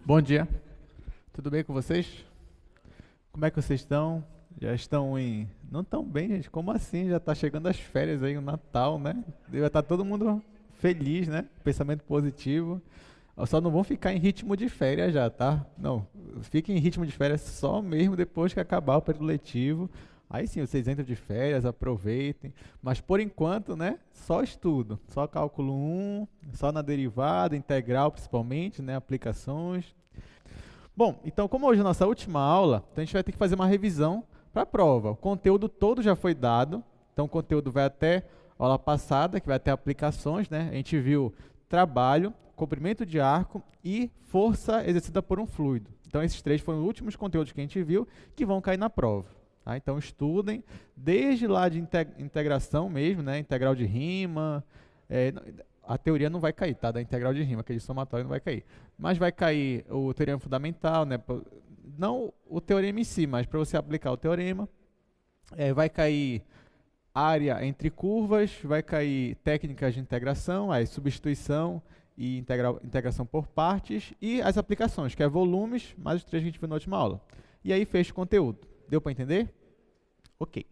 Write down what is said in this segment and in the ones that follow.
Bom dia, tudo bem com vocês? Como é que vocês estão? Já estão em... Não tão bem, gente, como assim? Já está chegando as férias aí, o Natal, né? Deve estar todo mundo feliz, né? Pensamento positivo. Só não vão ficar em ritmo de férias já, tá? Não, fiquem em ritmo de férias só mesmo depois que acabar o período letivo. Aí sim, vocês entram de férias, aproveitem. Mas por enquanto, né? Só estudo, só cálculo um, só na derivada, integral principalmente, né? Aplicações. Bom, então como hoje é a nossa última aula, então a gente vai ter que fazer uma revisão para a prova. O conteúdo todo já foi dado, então o conteúdo vai até a aula passada, que vai até aplicações, né? A gente viu trabalho, comprimento de arco e força exercida por um fluido. Então esses três foram os últimos conteúdos que a gente viu que vão cair na prova. Tá? Então estudem, desde lá de integração mesmo, né? Integral de Riemann, a teoria não vai cair, tá? Da integral de Riemann, aquele somatório não vai cair. Mas vai cair o teorema fundamental, né? Não o teorema em si, mas para você aplicar o teorema. Vai cair área entre curvas, vai cair técnicas de integração, aí substituição e integração por partes, e as aplicações, que é volumes, mais os três que a gente viu na última aula. E aí fecha o conteúdo. Deu para entender? Ok.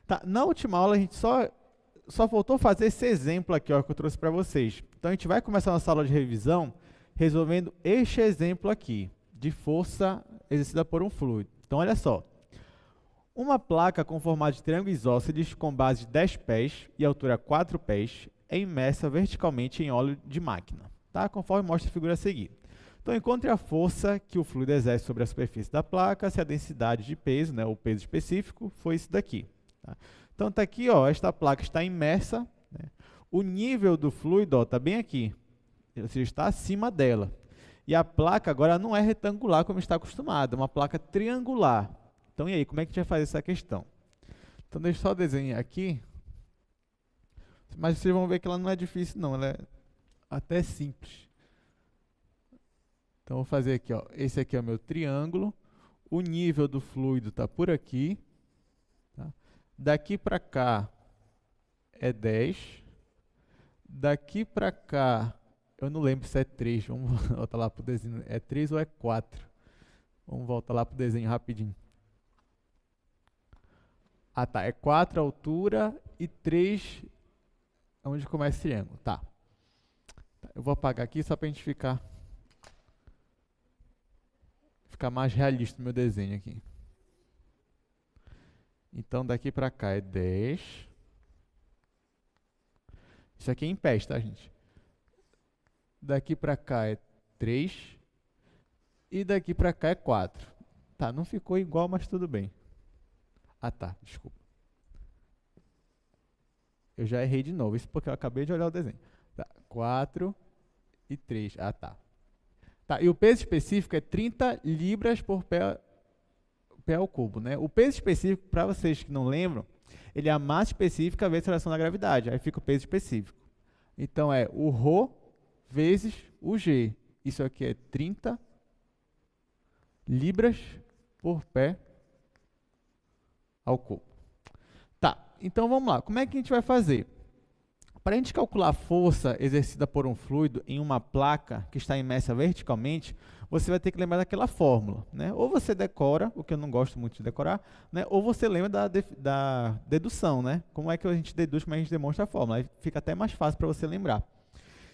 Tá, na última aula a gente só faltou fazer esse exemplo aqui, ó, que eu trouxe para vocês. Então a gente vai começar a nossa aula de revisão resolvendo este exemplo aqui, de força exercida por um fluido. Então olha só, uma placa com formato de triângulo isósceles com base de 10 pés e altura 4 pés é imersa verticalmente em óleo de máquina, tá? Conforme mostra a figura a seguir. Então encontre a força que o fluido exerce sobre a superfície da placa se a densidade de peso, né, o peso específico, foi isso daqui. Tá? Então está aqui, ó, esta placa está imersa, né? O nível do fluido está bem aqui, ou seja, está acima dela. E a placa agora não é retangular como está acostumado, é uma placa triangular. Então e aí, como é que a gente vai fazer essa questão? Então deixa eu só desenhar aqui, mas vocês vão ver que ela não é difícil não, ela é até simples. Então vou fazer aqui, ó, esse aqui é o meu triângulo, o nível do fluido está por aqui. Tá? Daqui para cá é 10. Daqui para cá, eu não lembro se é 3. Vamos voltar lá para o desenho. É 3 ou é 4? Vamos voltar lá para o desenho rapidinho. Ah, tá. É 4 a altura e 3 onde começa o triângulo. Tá. Eu vou apagar aqui só para a gente ficar mais realista no meu desenho aqui. Então, daqui para cá é 10. Isso aqui é em pés, tá, gente? Daqui para cá é 3. E daqui para cá é 4. Tá, não ficou igual, mas tudo bem. Ah, tá, desculpa. Eu já errei de novo, isso porque eu acabei de olhar o desenho. Tá, 4 e 3. Ah, tá. Tá, e o peso específico é 30 libras por pé ao cubo, né? O peso específico, para vocês que não lembram, ele é a massa específica vezes a aceleração da gravidade. Aí fica o peso específico. Então é o ρ vezes o g. Isso aqui é 30 libras por pé ao cubo. Tá, então vamos lá. Como é que a gente vai fazer? Para a gente calcular a força exercida por um fluido em uma placa que está imersa verticalmente, você vai ter que lembrar daquela fórmula, né? Ou você decora, o que eu não gosto muito de decorar, né? Ou você lembra da dedução, né? Como é que a gente deduz, como é que a gente demonstra a fórmula. Aí fica até mais fácil para você lembrar.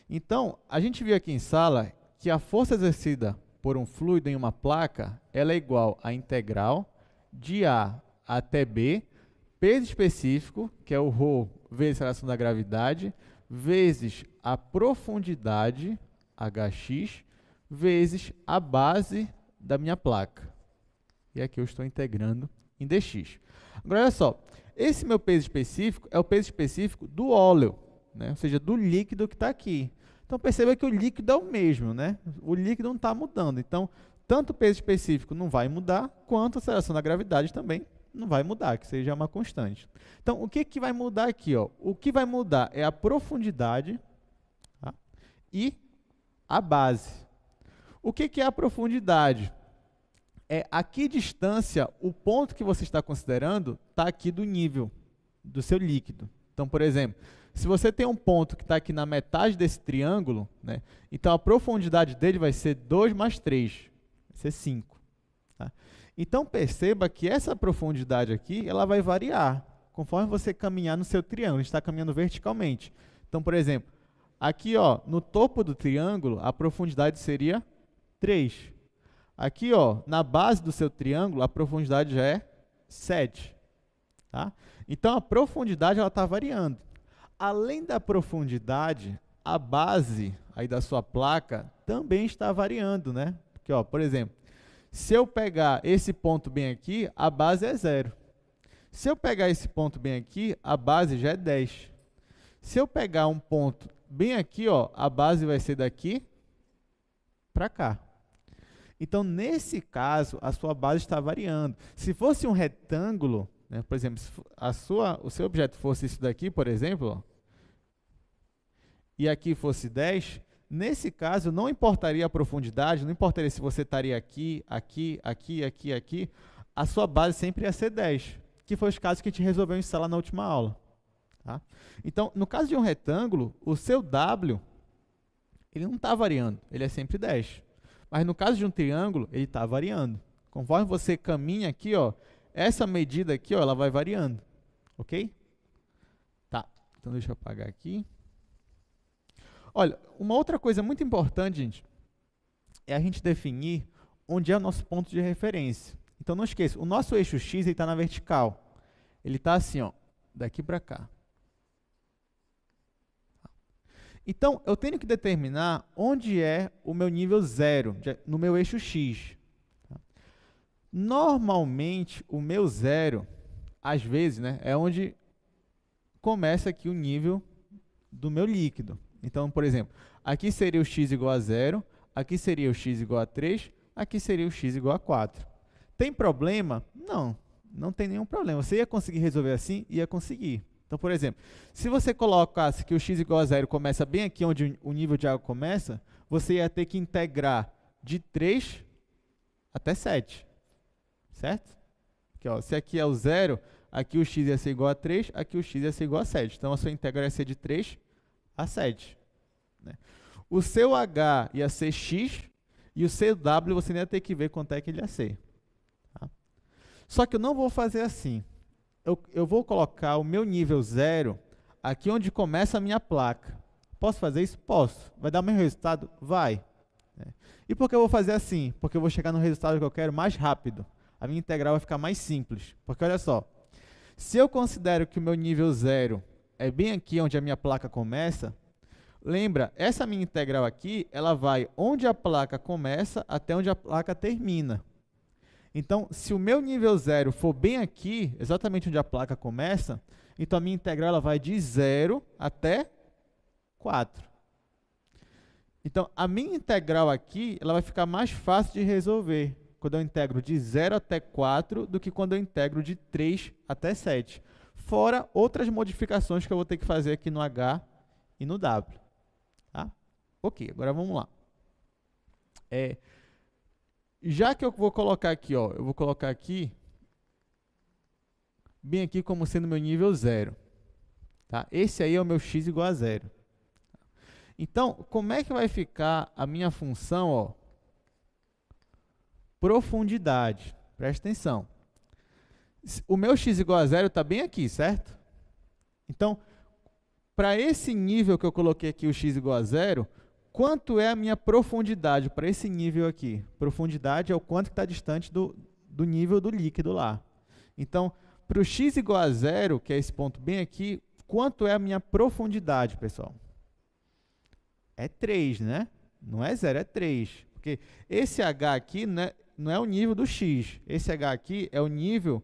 Então, a gente viu aqui em sala que a força exercida por um fluido em uma placa, ela é igual à integral de A até B, peso específico, que é o ρ vezes a aceleração da gravidade, vezes a profundidade, hx, vezes a base da minha placa. E aqui eu estou integrando em dx. Agora, olha só, esse meu peso específico é o peso específico do óleo, né? Ou seja, do líquido que está aqui. Então, perceba que o líquido é o mesmo, né? O líquido não está mudando. Então, tanto o peso específico não vai mudar, quanto a aceleração da gravidade também não vai mudar, que seja uma constante. Então, o que vai mudar aqui? Ó? O que vai mudar é a profundidade, tá? E a base. O que é a profundidade? É a que distância o ponto que você está considerando está aqui do nível do seu líquido. Então, por exemplo, se você tem um ponto que está aqui na metade desse triângulo, né, então a profundidade dele vai ser 2 mais 3, vai ser 5. Tá? Então, perceba que essa profundidade aqui, ela vai variar conforme você caminhar no seu triângulo. A gente está caminhando verticalmente. Então, por exemplo, aqui ó, no topo do triângulo, a profundidade seria 3. Aqui ó, na base do seu triângulo, a profundidade já é 7. Tá? Então, a profundidade está variando. Além da profundidade, a base aí da sua placa também está variando, né? Porque, ó, por exemplo, se eu pegar esse ponto bem aqui, a base é 0. Se eu pegar esse ponto bem aqui, a base já é 10. Se eu pegar um ponto bem aqui, ó, a base vai ser daqui para cá. Então, nesse caso, a sua base está variando. Se fosse um retângulo, né, por exemplo, se o seu objeto fosse isso daqui, por exemplo, ó, e aqui fosse 10, nesse caso, não importaria a profundidade, não importaria se você estaria aqui, aqui, aqui, aqui, aqui, a sua base sempre ia ser 10, que foi os casos que a gente resolveu instalar na última aula. Tá? Então, no caso de um retângulo, o seu W, ele não está variando, ele é sempre 10. Mas no caso de um triângulo, ele está variando. Conforme você caminha aqui, ó, essa medida aqui, ó, ela vai variando. Ok? Tá, então deixa eu apagar aqui. Olha, uma outra coisa muito importante, gente, é a gente definir onde é o nosso ponto de referência. Então, não esqueça, o nosso eixo X está na vertical. Ele está assim, ó, daqui para cá. Então, eu tenho que determinar onde é o meu nível 0, no meu eixo X. Normalmente, o meu 0, às vezes, né, é onde começa aqui o nível do meu líquido. Então, por exemplo, aqui seria o x igual a 0, aqui seria o x igual a 3, aqui seria o x igual a 4. Tem problema? Não, não tem nenhum problema. Você ia conseguir resolver assim? Ia conseguir. Então, por exemplo, se você colocasse que o x igual a 0 começa bem aqui onde o nível de água começa, você ia ter que integrar de 3 até 7. Certo? Aqui, ó, se aqui é o 0, aqui o x ia ser igual a 3, aqui o x ia ser igual a 7. Então, a sua integral ia ser de 3 a 7. Né? O seu h ia ser x e o seu w você ia ter que ver quanto é que ele ia ser. Tá? Só que eu não vou fazer assim. Eu vou colocar o meu nível 0 aqui onde começa a minha placa. Posso fazer isso? Posso. Vai dar o mesmo resultado? Vai. E por que eu vou fazer assim? Porque eu vou chegar no resultado que eu quero mais rápido. A minha integral vai ficar mais simples. Porque olha só, se eu considero que o meu nível 0 é bem aqui onde a minha placa começa, lembra, essa minha integral aqui, ela vai onde a placa começa até onde a placa termina. Então, se o meu nível 0 for bem aqui, exatamente onde a placa começa, então a minha integral ela vai de 0 até 4. Então, a minha integral aqui ela vai ficar mais fácil de resolver quando eu integro de 0 até 4 do que quando eu integro de 3 até 7. Fora outras modificações que eu vou ter que fazer aqui no H e no W. Tá? Ok, agora vamos lá. Já que eu vou colocar aqui, ó, eu vou colocar aqui, bem aqui como sendo meu nível 0. Tá? Esse aí é o meu x igual a 0. Então, como é que vai ficar a minha função, ó, profundidade? Presta atenção. O meu x igual a 0 está bem aqui, certo? Então, para esse nível que eu coloquei aqui, o x igual a 0, quanto é a minha profundidade para esse nível aqui? Profundidade é o quanto que está distante do nível do líquido lá. Então, para o x igual a 0, que é esse ponto bem aqui, quanto é a minha profundidade, pessoal? É 3, né? Não é 0, é 3. Porque esse h aqui não é o nível do x. Esse h aqui é o nível,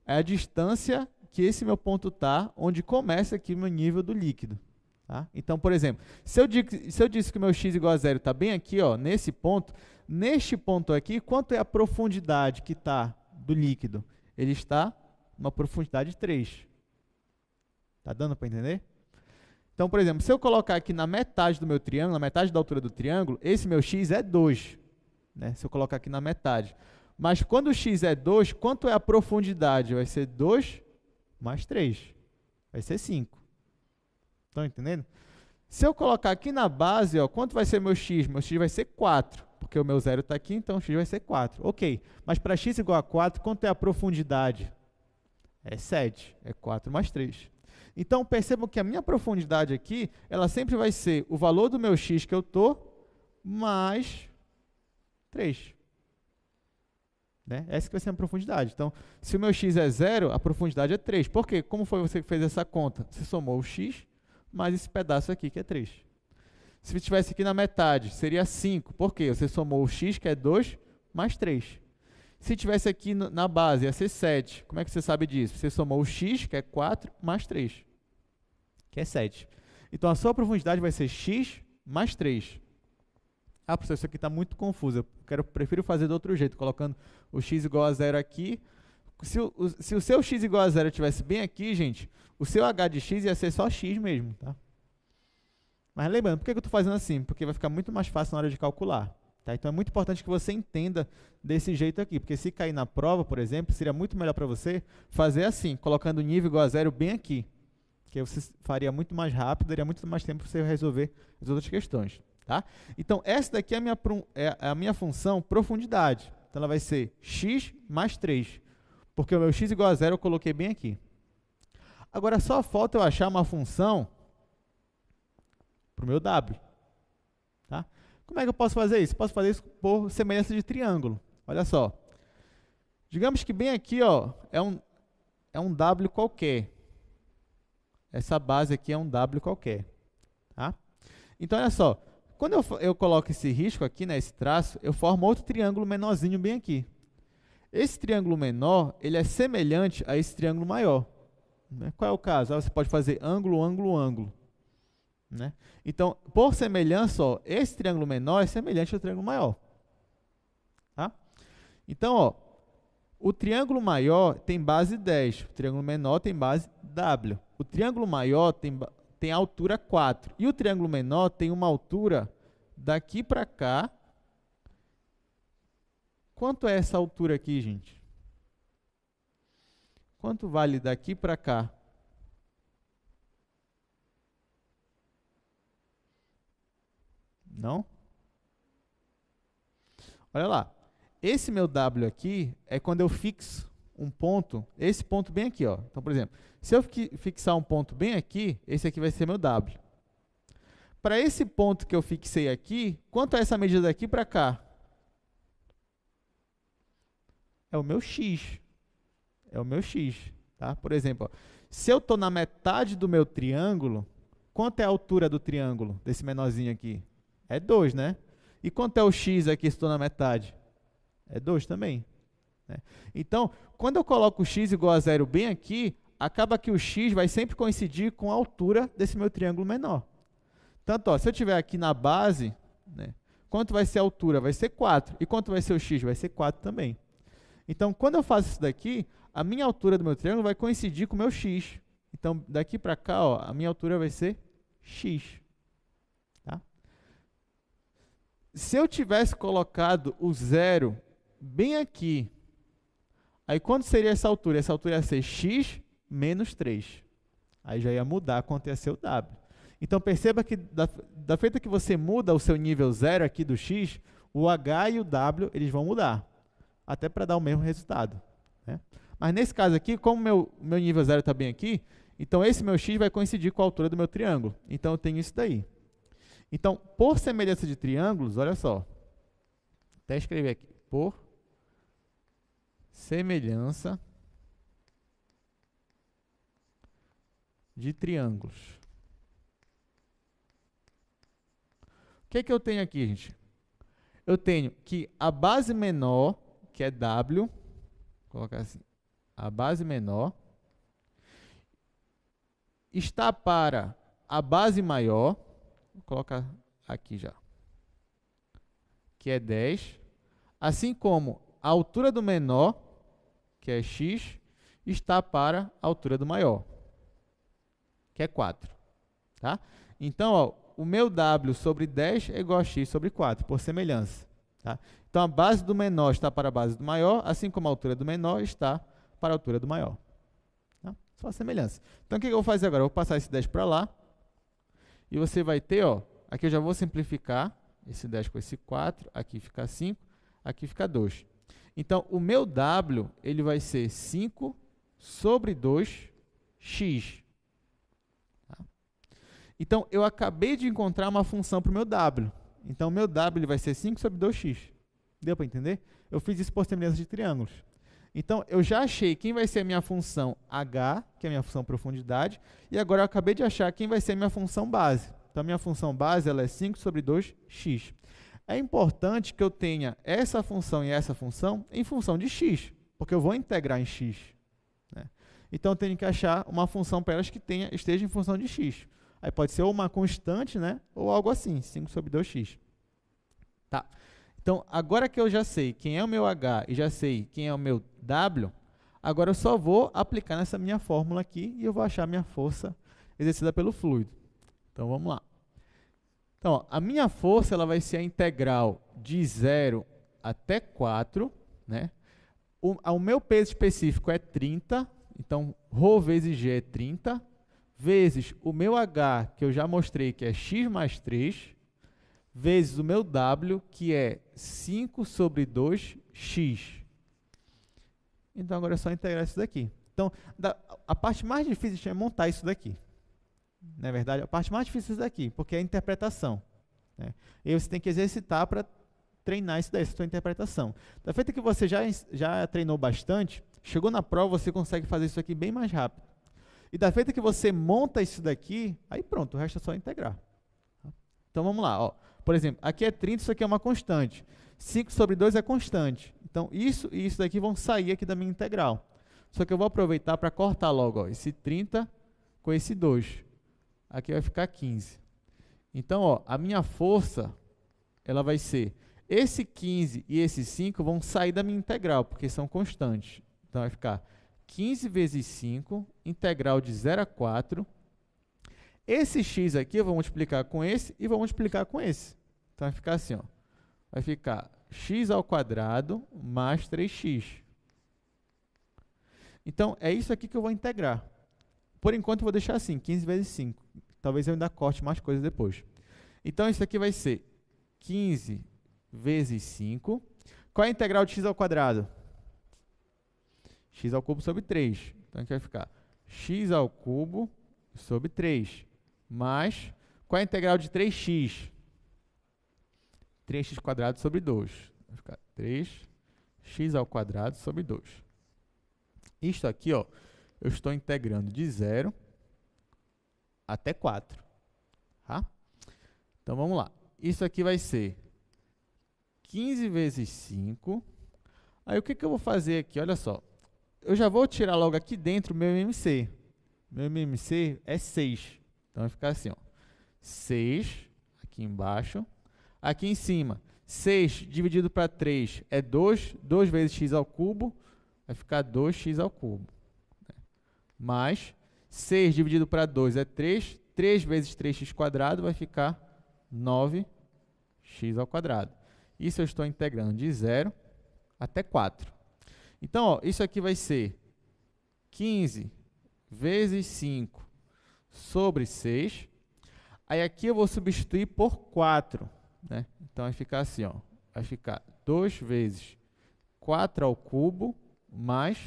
é a distância que esse meu ponto está, onde começa aqui o meu nível do líquido. Tá? Então, por exemplo, se eu disse que o meu x igual a 0 está bem aqui, ó, nesse ponto, neste ponto aqui, quanto é a profundidade que está do líquido? Ele está numa profundidade 3. Está dando para entender? Então, por exemplo, se eu colocar aqui na metade do meu triângulo, na metade da altura do triângulo, esse meu x é 2. Né? Se eu colocar aqui na metade. Mas quando o x é 2, quanto é a profundidade? Vai ser 2 mais 3. Vai ser 5. Estão entendendo? Se eu colocar aqui na base, ó, quanto vai ser meu x? Meu x vai ser 4, porque o meu zero está aqui, então o x vai ser 4. Ok, mas para x igual a 4, quanto é a profundidade? É 7, é 4 mais 3. Então, percebam que a minha profundidade aqui, ela sempre vai ser o valor do meu x que eu estou, mais 3. Né? Essa que vai ser a profundidade. Então, se o meu x é 0, a profundidade é 3. Por quê? Como foi você que fez essa conta? Você somou o x mais esse pedaço aqui, que é 3. Se estivesse aqui na metade, seria 5. Por quê? Você somou o x, que é 2, mais 3. Se estivesse aqui na base, ia ser 7. Como é que você sabe disso? Você somou o x, que é 4, mais 3, que é 7. Então, a sua profundidade vai ser x mais 3. Ah, professor, isso aqui está muito confuso. Prefiro fazer do outro jeito, colocando o x igual a 0 aqui. Se o seu x igual a 0 estivesse bem aqui, gente, o seu h de x ia ser só x mesmo, tá? Mas lembrando, por que eu estou fazendo assim? Porque vai ficar muito mais fácil na hora de calcular. Tá? Então, é muito importante que você entenda desse jeito aqui, porque se cair na prova, por exemplo, seria muito melhor para você fazer assim, colocando o nível igual a 0 bem aqui, que aí você faria muito mais rápido, daria muito mais tempo para você resolver as outras questões. Tá? Então, essa daqui é a minha função profundidade. Então, ela vai ser x mais 3, porque o meu x igual a 0 eu coloquei bem aqui. Agora, só falta eu achar uma função para o meu w. Tá? Como é que eu posso fazer isso? Posso fazer isso por semelhança de triângulo. Olha só. Digamos que bem aqui ó, é um w qualquer. Essa base aqui é um w qualquer. Tá? Então, olha só. Quando eu coloco esse risco aqui, né, esse traço, eu formo outro triângulo menorzinho bem aqui. Esse triângulo menor, ele é semelhante a esse triângulo maior. Né? Qual é o caso? Você pode fazer ângulo, ângulo, ângulo. Né? Então, por semelhança, ó, esse triângulo menor é semelhante ao triângulo maior. Tá? Então, ó, o triângulo maior tem base 10, o triângulo menor tem base w. O triângulo maior tem altura 4. E o triângulo menor tem uma altura daqui para cá. Quanto é essa altura aqui, gente? Quanto vale daqui para cá? Não? Olha lá. Esse meu w aqui é quando eu fixo um ponto, esse ponto bem aqui, ó. Então, por exemplo, se eu fixar um ponto bem aqui, esse aqui vai ser meu w. Para esse ponto que eu fixei aqui, quanto é essa medida daqui para cá? É o meu x. É o meu x. Tá? Por exemplo, ó, se eu estou na metade do meu triângulo, quanto é a altura do triângulo, desse menorzinho aqui? É 2, né? E quanto é o x aqui se estou na metade? É 2 também. Né? Então, quando eu coloco o x igual a 0 bem aqui, acaba que o x vai sempre coincidir com a altura desse meu triângulo menor. Tanto, ó, se eu estiver aqui na base, né, quanto vai ser a altura? Vai ser 4. E quanto vai ser o x? Vai ser 4 também. Então, quando eu faço isso daqui, a minha altura do meu triângulo vai coincidir com o meu x. Então, daqui para cá, ó, a minha altura vai ser x. Tá? Se eu tivesse colocado o 0 bem aqui, aí quanto seria essa altura? Essa altura ia ser x menos 3. Aí já ia mudar quanto ia ser o w. Então, perceba que da feita que você muda o seu nível 0 aqui do x, o h e o w eles vão mudar, até para dar o mesmo resultado. Né? Mas nesse caso aqui, como meu nível 0 está bem aqui, então esse meu x vai coincidir com a altura do meu triângulo. Então, eu tenho isso daí. Então, por semelhança de triângulos, olha só. Até escrever aqui. Por semelhança de triângulos. O que é que eu tenho aqui, gente? Eu tenho que a base menor, que é w, vou colocar assim, a base menor, está para a base maior, vou colocar aqui já, que é 10, assim como a altura do menor, que é x, está para a altura do maior, que é 4. Tá? Então, ó, o meu w sobre 10 é igual a x sobre 4, por semelhança. Tá? Então, a base do menor está para a base do maior, assim como a altura do menor está para a altura do maior. Tá? Só a semelhança. Então, o que eu vou fazer agora? Eu vou passar esse 10 para lá. E você vai ter, ó, aqui eu já vou simplificar, esse 10 com esse 4, aqui fica 5, aqui fica 2. Então, o meu W, ele vai ser 5 sobre 2x. Tá? Então, eu acabei de encontrar uma função para o meu W. Então, o meu W ele vai ser 5 sobre 2x. Deu para entender? Eu fiz isso por semelhança de triângulos. Então, eu já achei quem vai ser a minha função h, que é a minha função profundidade, e agora eu acabei de achar quem vai ser a minha função base. Então, a minha função base ela é 5 sobre 2x. É importante que eu tenha essa função e essa função em função de x, porque eu vou integrar em x. Né? Então, eu tenho que achar uma função para elas que esteja em função de x. Aí pode ser ou uma constante, né, ou algo assim, 5 sobre 2x. Tá. Então, agora que eu já sei quem é o meu h e já sei quem é o meu w, agora eu só vou aplicar nessa minha fórmula aqui e eu vou achar a minha força exercida pelo fluido. Então, vamos lá. Então, ó, a minha força ela vai ser a integral de 0 até 4. Né? O meu peso específico é 30, então, ρ vezes g é 30, vezes o meu h, que eu já mostrei que é x mais 3, vezes o meu w, que é 5 sobre 2x. Então, agora é só integrar isso daqui. Então, a parte mais difícil é montar isso daqui. Não é verdade? A parte mais difícil é isso daqui, porque é a interpretação. Né? E você tem que exercitar para treinar isso daí, essa sua interpretação. Da feita que você já treinou bastante, chegou na prova, você consegue fazer isso aqui bem mais rápido. E da feita que você monta isso daqui, aí pronto, o resto é só integrar. Então, vamos lá. Ó. Por exemplo, aqui é 30, isso aqui é uma constante. 5 sobre 2 é constante. Então, isso e isso daqui vão sair aqui da minha integral. Só que eu vou aproveitar para cortar logo ó, esse 30 com esse 2. Aqui vai ficar 15. Então, ó, a minha força, ela vai ser, esse 15 e esse 5 vão sair da minha integral, porque são constantes. Então, vai ficar 15 vezes 5, integral de 0 a 4. Esse x aqui eu vou multiplicar com esse e vou multiplicar com esse. Então, vai ficar assim, ó. Vai ficar x ao quadrado mais 3x. Então, é isso aqui que eu vou integrar. Por enquanto, eu vou deixar assim, 15 vezes 5. Talvez eu ainda corte mais coisas depois. Então, isso aqui vai ser 15 vezes 5. Qual é a integral de x ao quadrado? X ao cubo sobre 3. Então, aqui vai ficar x ao cubo sobre 3. Mais, qual é a integral de 3x? 3x quadrado sobre 2. Vai ficar 3x ao quadrado sobre 2. Isto aqui, ó, eu estou integrando de 0 até 4. Tá? Então, vamos lá. Isso aqui vai ser 15 vezes 5. Aí, o que eu vou fazer aqui? Olha só. Eu já vou tirar logo aqui dentro o meu MMC. Meu MMC é 6. Então, vai ficar assim, ó. 6 aqui embaixo. Aqui em cima, 6 dividido para 3 é 2. 2 vezes x ao cubo. Vai ficar 2x ao cubo. Mais 6 dividido para 2 é 3. 3 vezes 3x quadrado vai ficar 9x ao quadrado. Isso eu estou integrando de 0 até 4. Então, ó, isso aqui vai ser 15 vezes 5 sobre 6. Aí aqui eu vou substituir por 4. Né? Então, vai ficar assim, ó. Vai ficar 2 vezes 4 ao cubo mais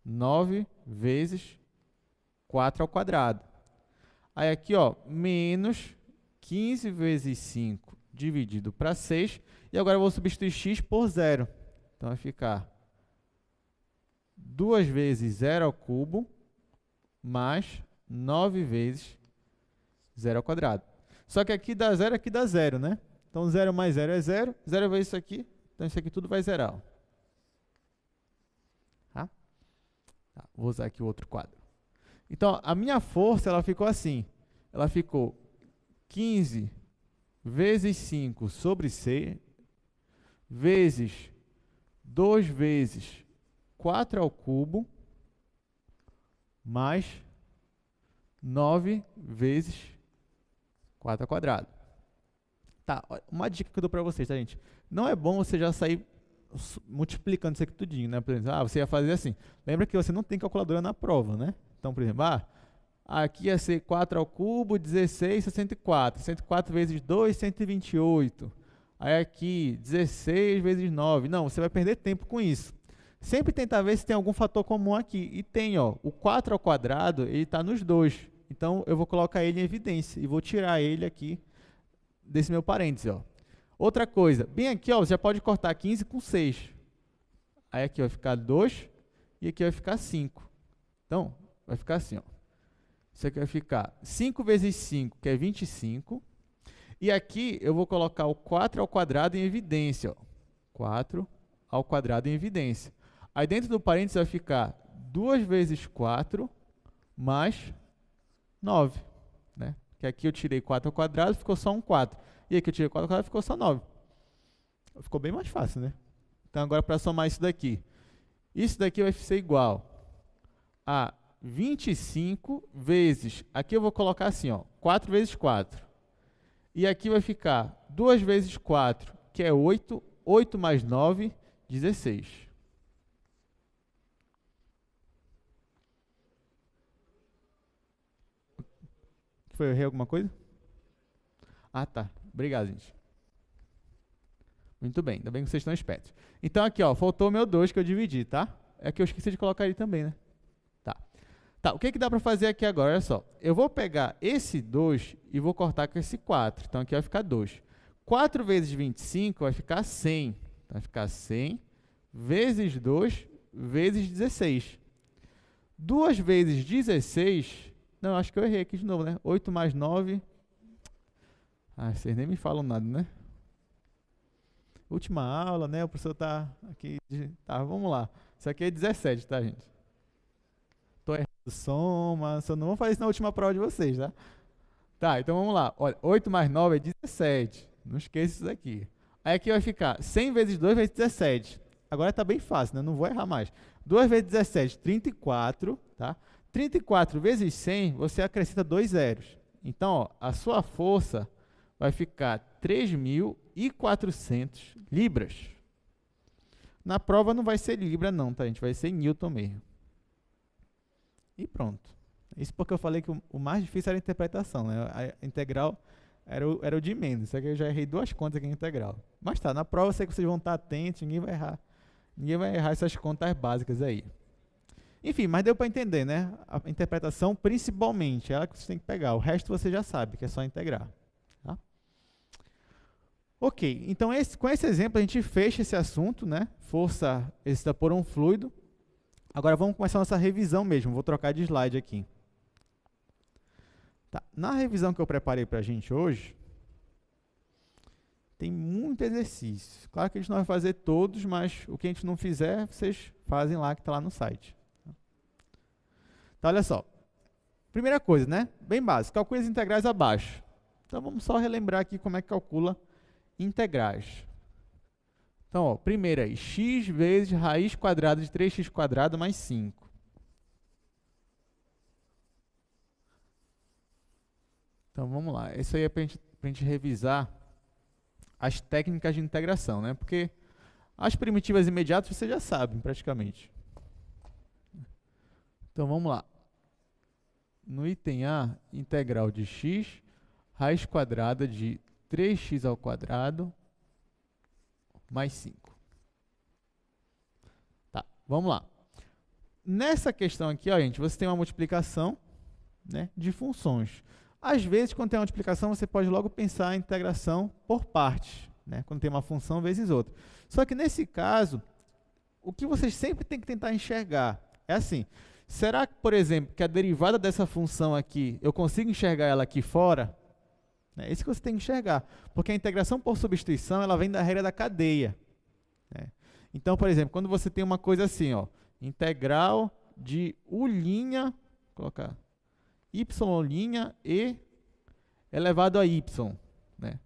9 vezes 4 ao quadrado. Aí aqui, ó, menos 15 vezes 5 dividido para 6. E agora eu vou substituir x por 0. Então, vai ficar 2 vezes 0 ao cubo mais 9 vezes 0 ao quadrado. Só que aqui dá 0, aqui dá 0, né? Então, 0 mais 0 é 0. 0 vezes isso aqui. Então, isso aqui tudo vai zerar. Ó. Tá? Tá, vou usar aqui o outro quadro. Então, a minha força, ela ficou assim. Ela ficou 15 vezes 5 sobre 6, vezes 2 vezes 4 ao cubo, mais 9 vezes 4 ao quadrado. Tá, uma dica que eu dou para vocês, tá, gente? Não é bom você já sair multiplicando isso aqui tudinho, né? Por exemplo, você ia fazer assim. Lembra que você não tem calculadora na prova, né? Então, por exemplo, Aqui ia ser 4 ao cubo, 16, 64. 64 vezes 2, 128. Aí aqui, 16 vezes 9. Não, você vai perder tempo com isso. Sempre tentar ver se tem algum fator comum aqui. E tem, ó, o 4 ao quadrado, ele está nos dois. Então, eu vou colocar ele em evidência e vou tirar ele aqui desse meu parêntese, ó. Outra coisa, bem aqui, ó, você já pode cortar 15 com 6. Aí aqui vai ficar 2 e aqui vai ficar 5. Então, vai ficar assim, ó. Isso aqui vai ficar 5 vezes 5, que é 25. E aqui eu vou colocar o 4 ao quadrado em evidência, ó. 4 ao quadrado em evidência. Aí dentro do parênteses vai ficar 2 vezes 4 mais 9, né? Que aqui eu tirei 4 ao quadrado, ficou só um 4. E aqui eu tirei 4 ao quadrado, ficou só 9. Ficou bem mais fácil, né? Então agora para somar isso daqui vai ser igual a 25 vezes, aqui eu vou colocar assim, ó, 4 vezes 4. E aqui vai ficar 2 vezes 4, que é 8. 8 mais 9, 16. Foi, eu errei alguma coisa? Ah, tá. Obrigado, gente. Muito bem, ainda bem que vocês estão espertos. Então aqui, ó, faltou o meu 2 que eu dividi, tá? É que eu esqueci de colocar ele também, né? Tá, o que dá para fazer aqui agora? Olha só, eu vou pegar esse 2 e vou cortar com esse 4. Então, aqui vai ficar 2. 4 vezes 25 vai ficar 100. Então, vai ficar 100 vezes 2 vezes 16. 2 vezes 16... Não, acho que eu errei aqui de novo, né? 8 mais 9... Ah, vocês nem me falam nada, né? Última aula, né? O professor tá aqui... Tá, vamos lá. Isso aqui é 17, tá, gente? Tô errado. Soma, só não vou fazer isso na última prova de vocês, tá? Tá, então vamos lá. Olha, 8 mais 9 é 17. Não esqueça isso daqui. Aí aqui vai ficar 100 vezes 2 vezes 17. Agora tá bem fácil, né? Não vou errar mais. 2 vezes 17, 34, tá? 34 vezes 100, você acrescenta 2 zeros. Então, ó, a sua força vai ficar 3.400 libras. Na prova não vai ser libra não, tá, gente? Vai ser newton mesmo. E pronto. Isso porque eu falei que o mais difícil era a interpretação, né? A integral era o de menos. Isso aqui eu já errei 2 contas aqui em integral. Mas tá, na prova eu sei que vocês vão estar atentos, ninguém vai errar. Ninguém vai errar essas contas básicas aí. Enfim, mas deu para entender, né? A interpretação, principalmente, é ela que você tem que pegar. O resto você já sabe, que é só integrar. Tá? Ok, então com esse exemplo a gente fecha esse assunto, né? Força exercida por um fluido. Agora vamos começar a nossa revisão mesmo. Vou trocar de slide aqui. Tá. Na revisão que eu preparei para a gente hoje, tem muito exercício. Claro que a gente não vai fazer todos, mas o que a gente não fizer, vocês fazem lá, que está lá no site. Então, olha só. Primeira coisa, né? Bem básico. Calcule as integrais abaixo. Então, vamos só relembrar aqui como é que calcula integrais. Então, ó, primeira aí, x vezes raiz quadrada de 3x quadrado mais 5. Então, vamos lá. Isso aí é para a gente revisar as técnicas de integração, né? Porque as primitivas imediatas vocês já sabem, praticamente. Então, vamos lá. No item A, integral de x, raiz quadrada de 3x ao quadrado mais 5. Tá, vamos lá. Nessa questão aqui, ó, gente, você tem uma multiplicação, né, de funções. Às vezes, quando tem uma multiplicação, você pode logo pensar em integração por partes, né, quando tem uma função vezes outra. Só que nesse caso, o que vocês sempre têm que tentar enxergar é assim, será que, por exemplo, que a derivada dessa função aqui, eu consigo enxergar ela aqui fora? É isso que você tem que enxergar, porque a integração por substituição ela vem da regra da cadeia. Né? Então, por exemplo, quando você tem uma coisa assim, ó, integral de u', vou colocar y' e elevado a y. Né?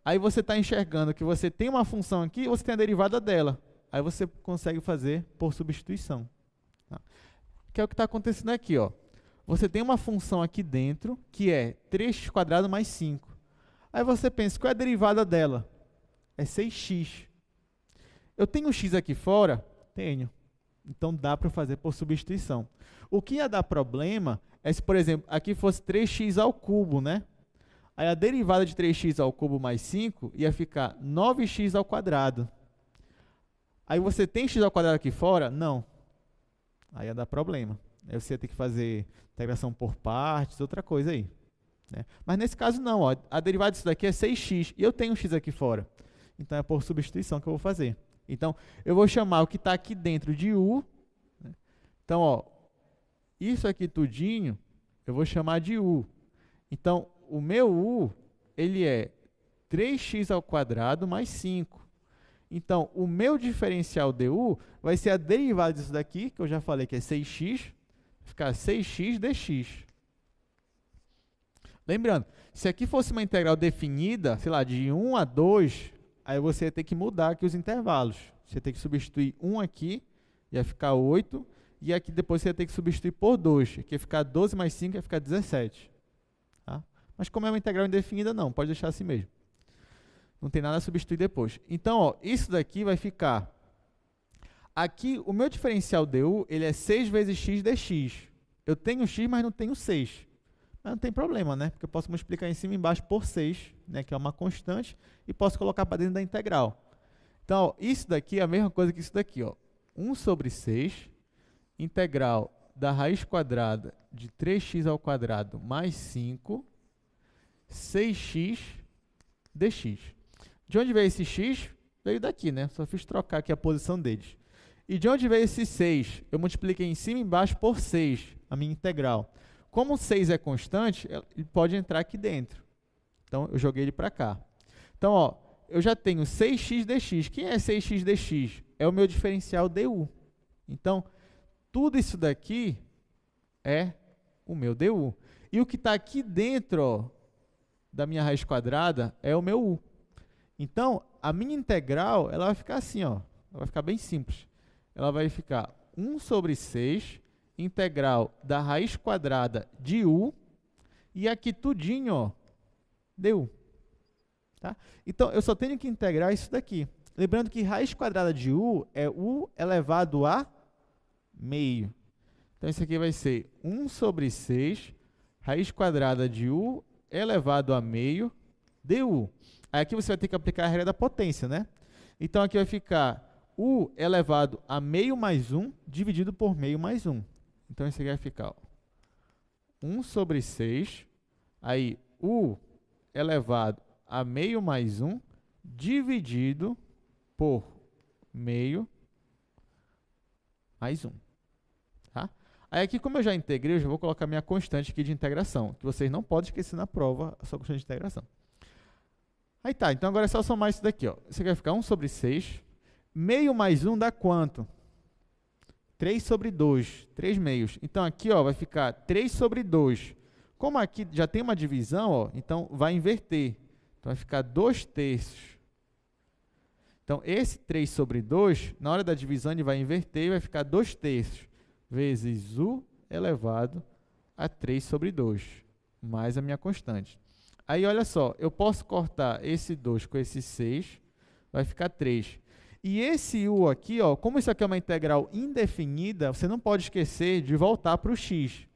Aí você está enxergando que você tem uma função aqui, você tem a derivada dela. Aí você consegue fazer por substituição. Tá? Que é o que está acontecendo aqui. Ó. Você tem uma função aqui dentro, que é 3x² mais 5. Aí você pensa, qual é a derivada dela? É 6x. Eu tenho x aqui fora? Tenho. Então dá para fazer por substituição. O que ia dar problema é se, por exemplo, aqui fosse 3x ao cubo, né? Aí a derivada de 3x ao cubo mais 5 ia ficar 9x ao quadrado. Aí você tem x ao quadrado aqui fora? Não. Aí ia dar problema. Aí você ia ter que fazer integração por partes, outra coisa aí, né? Mas nesse caso não, ó, a derivada disso daqui é 6x, e eu tenho x aqui fora. Então é por substituição que eu vou fazer. Então, eu vou chamar o que está aqui dentro de u, né? Então, ó, isso aqui tudinho, eu vou chamar de u. Então, o meu u, ele é 3x ao quadrado mais 5. Então, o meu diferencial du vai ser a derivada disso daqui, que eu já falei que é 6x, vai ficar 6x dx. Lembrando, se aqui fosse uma integral definida, sei lá, de 1 a 2, aí você ia ter que mudar aqui os intervalos. Você ia ter que substituir 1 aqui, ia ficar 8, e aqui depois você ia ter que substituir por 2, que ia ficar 12 mais 5, ia ficar 17. Tá? Mas como é uma integral indefinida, não, pode deixar assim mesmo. Não tem nada a substituir depois. Então, ó, isso daqui vai ficar... Aqui, o meu diferencial du, ele é 6 vezes x dx. Eu tenho x, mas não tenho 6. Mas não tem problema, né? Porque eu posso multiplicar em cima e embaixo por 6, né? Que é uma constante, e posso colocar para dentro da integral. Então, ó, isso daqui é a mesma coisa que isso daqui, ó. 1 sobre 6, integral da raiz quadrada de 3x ao quadrado mais 5, 6x dx. De onde veio esse x? Veio daqui, né? Só fiz trocar aqui a posição deles. E de onde veio esse 6? Eu multipliquei em cima e embaixo por 6, a minha integral. Como 6 é constante, ele pode entrar aqui dentro. Então, eu joguei ele para cá. Então, ó, eu já tenho 6x dx. Quem é 6x dx? É o meu diferencial du. Então, tudo isso daqui é o meu du. E o que está aqui dentro, ó, da minha raiz quadrada é o meu u. Então, a minha integral ela vai ficar assim, ó, ela vai ficar bem simples. Ela vai ficar 1 sobre 6, integral da raiz quadrada de u, e aqui tudinho, ó, du. Tá? Então, eu só tenho que integrar isso daqui. Lembrando que raiz quadrada de u é u elevado a meio. Então, isso aqui vai ser 1 sobre 6, raiz quadrada de u elevado a meio, du. Aí aqui você vai ter que aplicar a regra da potência, né? Então, aqui vai ficar u elevado a meio mais 1 dividido por meio mais 1. Então, isso aqui vai ficar, ó, 1 sobre 6, aí u elevado a meio mais 1 dividido por meio mais 1. Tá? Aí aqui, como eu já integrei, eu já vou colocar minha constante aqui de integração, que vocês não podem esquecer na prova, a sua constante de integração. Aí tá, então agora é só somar isso daqui, ó. Isso aqui vai ficar 1 sobre 6. Meio mais 1 dá quanto? 3 sobre 2, 3 meios. Então aqui, ó, vai ficar 3 sobre 2. Como aqui já tem uma divisão, ó, então vai inverter. Então vai ficar 2 terços. Então esse 3 sobre 2, na hora da divisão ele vai inverter e vai ficar 2 terços vezes u elevado a 3 sobre 2, mais a minha constante. Aí, olha só, eu posso cortar esse 2 com esse 6, vai ficar 3. E esse u aqui, ó, como isso aqui é uma integral indefinida, você não pode esquecer de voltar para o x.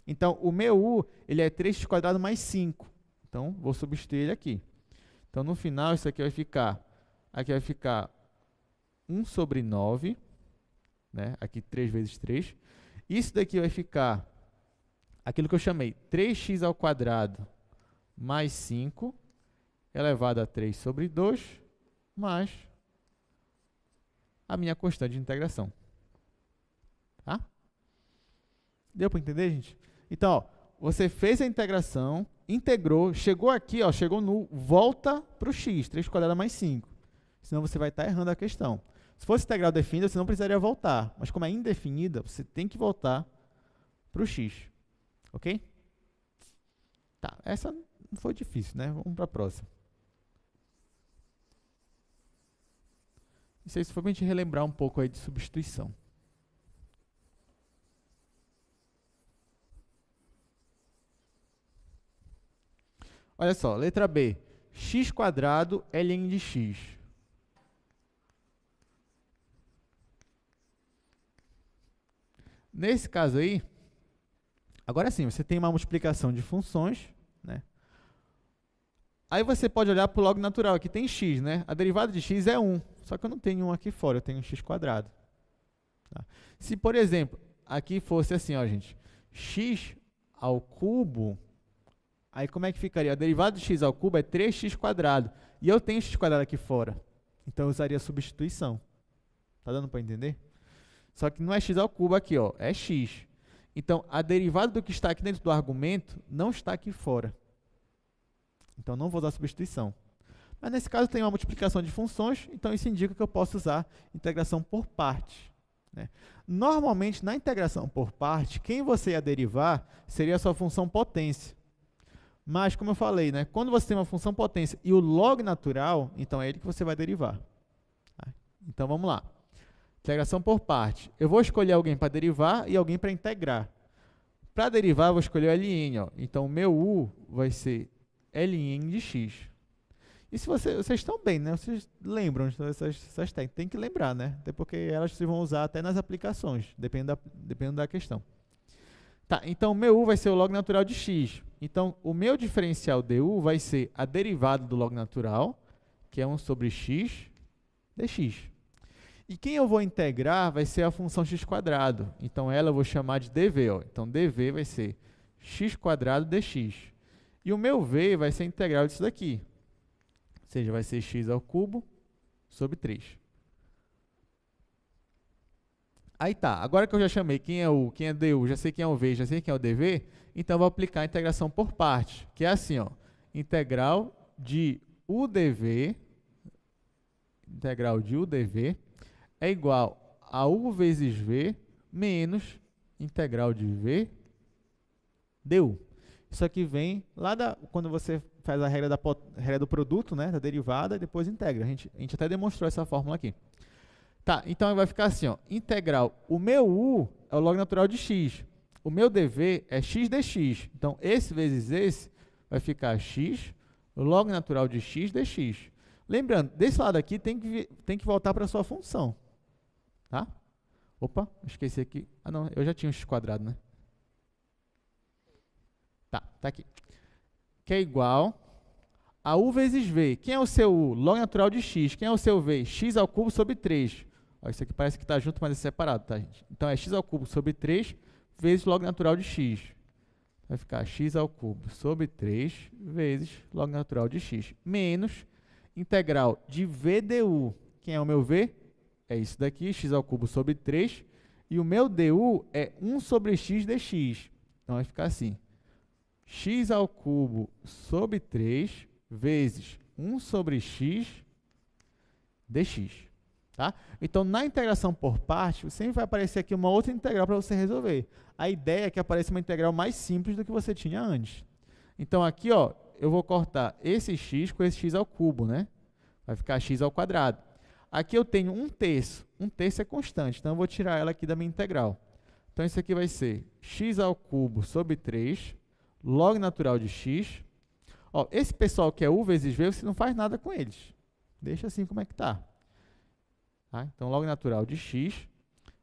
Então, o meu u, ele é 3x² mais 5. Então, vou substituir ele aqui. Então, no final, isso aqui vai ficar 1 sobre 9, né? Aqui 3 vezes 3. Isso daqui vai ficar aquilo que eu chamei 3x² mais 5, elevado a 3 sobre 2, mais a minha constante de integração. Tá? Deu para entender, gente? Então, ó, você fez a integração, integrou, chegou aqui, ó, chegou no volta para o x, 3² mais 5. Senão você vai estar errando a questão. Se fosse integral definida, você não precisaria voltar. Mas como é indefinida, você tem que voltar para o x. Ok? Tá, essa não foi difícil, né? Vamos para a próxima. Isso aí foi para a gente relembrar um pouco aí de substituição. Olha só, letra B. x² ln de x. Nesse caso aí, agora sim, você tem uma multiplicação de funções, né? Aí você pode olhar para o log natural, aqui tem x, né? A derivada de x é 1, só que eu não tenho 1 aqui fora, eu tenho x quadrado. Tá? Se, por exemplo, aqui fosse assim, ó, gente, x ao cubo, aí como é que ficaria? A derivada de x ao cubo é 3x quadrado, e eu tenho x quadrado aqui fora, então eu usaria a substituição. Tá dando para entender? Só que não é x ao cubo aqui, ó, é x. Então, a derivada do que está aqui dentro do argumento não está aqui fora. Então, não vou usar substituição. Mas, nesse caso, tem uma multiplicação de funções, então isso indica que eu posso usar integração por partes, né? Normalmente, na integração por parte, quem você ia derivar seria a sua função potência. Mas, como eu falei, né, quando você tem uma função potência e o log natural, então é ele que você vai derivar. Tá? Então, vamos lá. Integração por parte. Eu vou escolher alguém para derivar e alguém para integrar. Para derivar, eu vou escolher o ln. Ó. Então, o meu u vai ser ln de x. E se vocês estão bem, né? Vocês lembram dessas técnicas. Tem que lembrar, né? Até porque elas se vão usar até nas aplicações, dependendo da questão. Tá, então, o meu u vai ser o log natural de x. Então, o meu diferencial du vai ser a derivada do log natural, que é 1 sobre x dx. E quem eu vou integrar vai ser a função x quadrado. Então, ela eu vou chamar de dv. Ó. Então, dv vai ser x quadrado dx. E o meu v vai ser a integral disso daqui. Ou seja, vai ser x ao cubo sobre 3. Aí tá, agora que eu já chamei quem é u, quem é du, já sei quem é o v, já sei quem é o dv, então eu vou aplicar a integração por parte, que é assim, ó, integral de u dv é igual a u vezes v menos integral de v du. Isso aqui vem lá quando você faz a regra do produto, né, da derivada, e depois integra. A gente até demonstrou essa fórmula aqui. Tá, então vai ficar assim, ó, integral, o meu u é o log natural de x, o meu dv é x dx. Então, esse vezes esse vai ficar x, o log natural de x dx. Lembrando, desse lado aqui tem que voltar para a sua função. Tá? Opa, esqueci aqui. Ah, não, eu já tinha um x quadrado, né? Tá aqui. Que é igual a u vezes v. Quem é o seu u? Log natural de x. Quem é o seu v? X ao cubo sobre 3. Ó, isso aqui parece que está junto, mas é separado, tá, gente? Então, é x ao cubo sobre 3 vezes log natural de x. Vai ficar x ao cubo sobre 3 vezes log natural de x. Menos integral de v du. Quem é o meu v? É isso daqui, x ao cubo sobre 3. E o meu du é 1 sobre x dx. Então, vai ficar assim. X ao cubo sobre 3 vezes 1 sobre x dx. Tá? Então, na integração por parte, sempre vai aparecer aqui uma outra integral para você resolver. A ideia é que apareça uma integral mais simples do que você tinha antes. Então, aqui, ó, eu vou cortar esse x com esse x ao cubo, né? Vai ficar x ao quadrado. Aqui eu tenho 1/3. 1/3 é constante, então eu vou tirar ela aqui da minha integral. Então, isso aqui vai ser x ao cubo sobre 3, log natural de x. Ó, esse pessoal que é u vezes v, você não faz nada com eles. Deixa assim como é que está. Tá? Então, log natural de x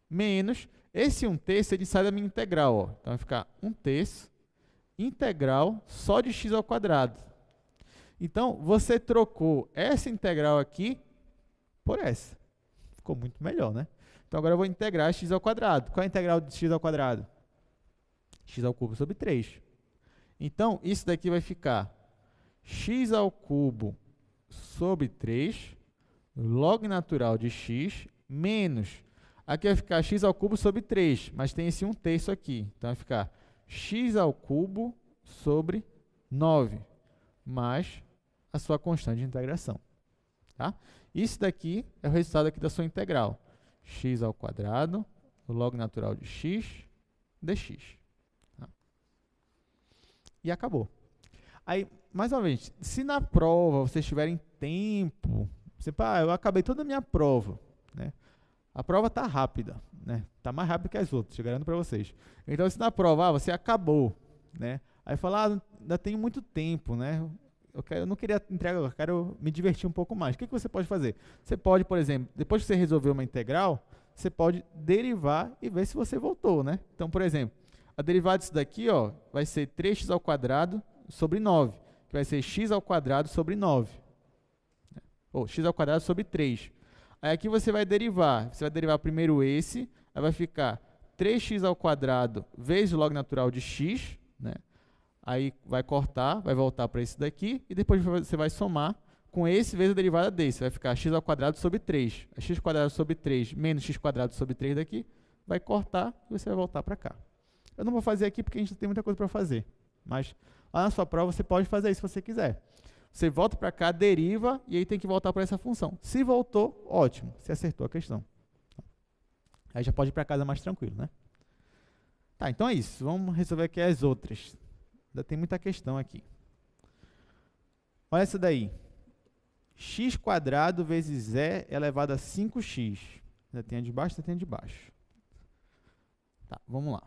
menos esse 1/3, ele sai da minha integral. Ó. Então, vai ficar 1/3 integral só de x ao quadrado. Então, você trocou essa integral aqui por essa. Ficou muito melhor, né? Então, agora eu vou integrar x ao quadrado. Qual é a integral de x ao quadrado? X ao cubo sobre 3. Então, isso daqui vai ficar x ao cubo sobre 3, log natural de x, menos, aqui vai ficar x ao cubo sobre 3, mas tem esse 1/3 aqui. Então, vai ficar x ao cubo sobre 9, mais a sua constante de integração. Tá? Isso daqui é o resultado aqui da sua integral. X ao quadrado, log natural de x, dx. Tá? E acabou. Aí, mais uma vez, se na prova vocês tiverem tempo, você, eu acabei toda a minha prova, né? A prova está rápida, né? Está mais rápida que as outras, eu garanto para vocês. Então, se na prova, você acabou, né? Aí fala, ainda tenho muito tempo, né? Eu não queria entregar, eu quero me divertir um pouco mais. O que você pode fazer? Você pode, por exemplo, depois que você resolver uma integral, você pode derivar e ver se você voltou, né? Então, por exemplo, a derivada disso daqui, ó, vai ser 3x ao quadrado sobre 9, que vai ser x ao quadrado sobre 9. Ou x ao quadrado sobre 3. Aí aqui você vai derivar primeiro esse, aí vai ficar 3x ao quadrado vezes o log natural de x, né? Aí vai cortar, vai voltar para esse daqui, e depois você vai somar com esse vezes a derivada desse, vai ficar x ao quadrado sobre 3. X quadrado sobre 3 menos x quadrado sobre 3 daqui, vai cortar e você vai voltar para cá. Eu não vou fazer aqui porque a gente tem muita coisa para fazer, mas lá na sua prova você pode fazer isso se você quiser. Você volta para cá, deriva, e aí tem que voltar para essa função. Se voltou, ótimo, você acertou a questão. Aí já pode ir para casa mais tranquilo, né? Tá, então é isso. Vamos resolver aqui as outras. Ainda tem muita questão aqui. Olha essa daí. X quadrado vezes e elevado a 5x. Ainda tem a de baixo, ainda tem a de baixo. Tá, vamos lá.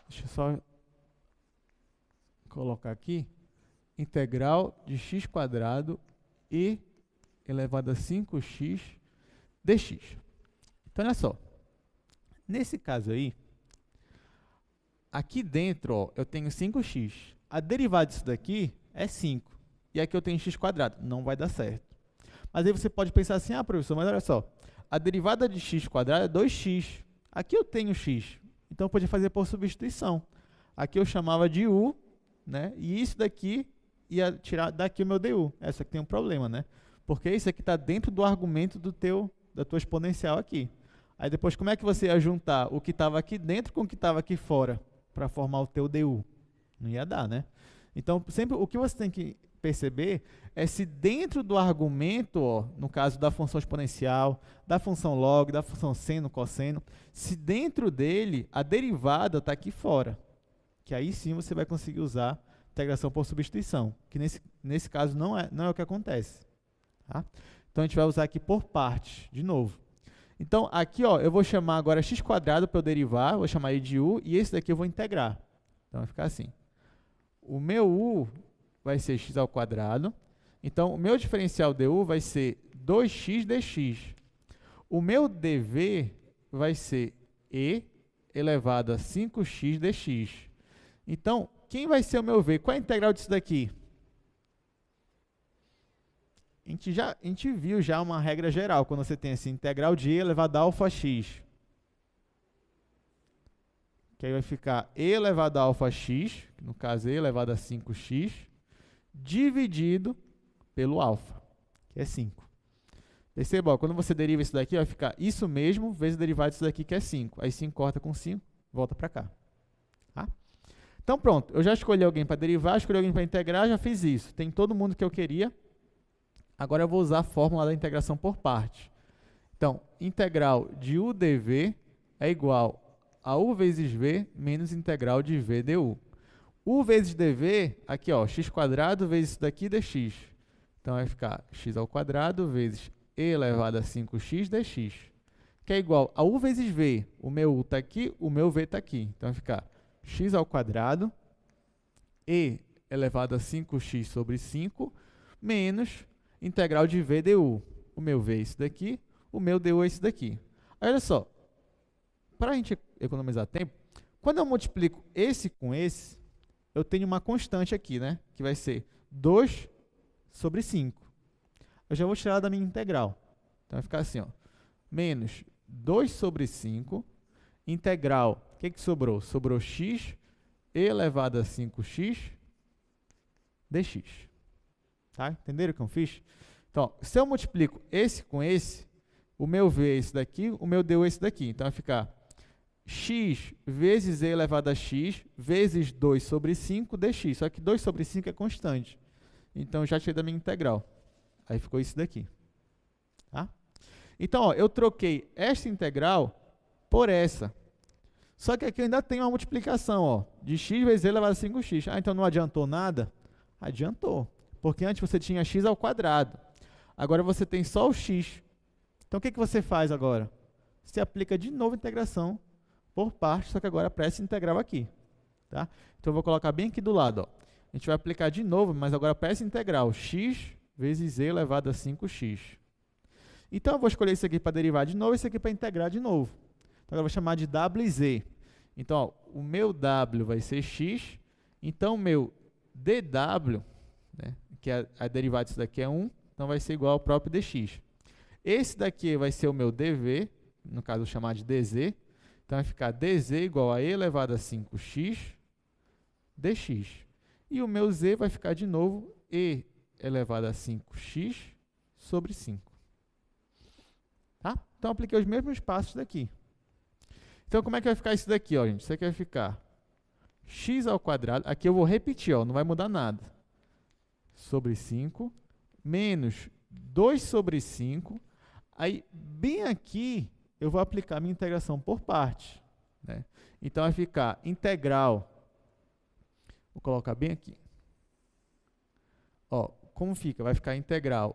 Deixa eu só colocar aqui. Integral de x quadrado e elevado a 5x dx. Então, olha só. Nesse caso aí, aqui dentro, ó, eu tenho 5x. A derivada disso daqui é 5. E aqui eu tenho x quadrado. Não vai dar certo. Mas aí você pode pensar assim, ah, professor, mas olha só. A derivada de x quadrado é 2x. Aqui eu tenho x. Então, eu podia fazer por substituição. Aqui eu chamava de u, né? E isso daqui ia tirar daqui o meu du. Essa aqui tem um problema, né? Porque isso aqui está dentro do argumento da tua exponencial aqui. Aí depois, como é que você ia juntar o que estava aqui dentro com o que estava aqui fora para formar o teu du? Não ia dar, né? Então, sempre o que você tem que perceber é se dentro do argumento, ó, no caso da função exponencial, da função log, da função seno, cosseno, se dentro dele a derivada está aqui fora. Que aí sim você vai conseguir usar integração por substituição, que nesse caso não é o que acontece. Tá? Então, a gente vai usar aqui por partes, de novo. Então, aqui, ó, eu vou chamar agora x quadrado para eu derivar, vou chamar ele de u, e esse daqui eu vou integrar. Então, vai ficar assim. O meu u vai ser x ao quadrado. Então, o meu diferencial du vai ser 2x dx. O meu dv vai ser e elevado a 5x dx. Então, quem vai ser o meu v? Qual é a integral disso daqui? A gente viu já uma regra geral, quando você tem essa integral de e elevado a alfa x. Que aí vai ficar e elevado a alfa x, no caso e elevado a 5x, dividido pelo alfa, que é 5. Perceba, ó, quando você deriva isso daqui, vai ficar isso mesmo vezes a derivada disso daqui, que é 5. Aí 5 corta com 5, volta para cá. Tá? Então pronto, eu já escolhi alguém para derivar, escolhi alguém para integrar, já fiz isso. Tem todo mundo que eu queria. Agora eu vou usar a fórmula da integração por partes. Então, integral de u dv é igual a u vezes v menos integral de v du. U vezes dv, aqui ó, x quadrado vezes isso daqui dx. Então vai ficar x ao quadrado vezes e elevado a 5x dx. Que é igual a u vezes v. O meu u está aqui, o meu v está aqui. Então vai ficar x ao quadrado e elevado a 5x sobre 5 menos integral de v du. O meu v é isso daqui, o meu du é isso daqui. Aí, olha só, para a gente economizar tempo, quando eu multiplico esse com esse, eu tenho uma constante aqui, né? Que vai ser 2 sobre 5. Eu já vou tirar da minha integral. Então, vai ficar assim, ó, menos 2 sobre 5, integral, o que sobrou? Sobrou x elevado a 5x dx. Tá? Entenderam o que eu fiz? Então, se eu multiplico esse com esse, o meu v é esse daqui, o meu du é esse daqui. Então, vai ficar x vezes e elevado a x vezes 2 sobre 5 dx. Só que 2 sobre 5 é constante. Então, eu já tirei da minha integral. Aí ficou isso daqui. Tá? Então, ó, eu troquei esta integral por essa. Só que aqui eu ainda tenho uma multiplicação, ó, de x vezes e elevado a 5x. Ah, então não adiantou nada? Adiantou. Porque antes você tinha x ao quadrado. Agora você tem só o x. Então, o que você faz agora? Você aplica de novo a integração por partes, só que agora para essa integral aqui. Tá? Então, eu vou colocar bem aqui do lado. Ó. a gente vai aplicar de novo, mas agora para essa integral, x vezes z elevado a 5x. Então, eu vou escolher isso aqui para derivar de novo e isso aqui para integrar de novo. Então, agora eu vou chamar de w e z. Então, ó, o meu w vai ser x, então o meu dw, né, que a derivada disso daqui é 1, então vai ser igual ao próprio dx. Esse daqui vai ser o meu dv, no caso eu vou chamar de dz, então vai ficar dz igual a e elevado a 5x dx. E o meu z vai ficar de novo e elevado a 5x sobre 5. Tá? Então, apliquei os mesmos passos daqui. Então, como é que vai ficar isso daqui, ó, gente? Isso aqui vai ficar x ao quadrado. Aqui eu vou repetir, ó, não vai mudar nada. Sobre 5, menos 2 sobre 5. Aí, bem aqui, eu vou aplicar minha integração por partes, né? Então, vai ficar integral. Vou colocar bem aqui. Ó, como fica? Vai ficar integral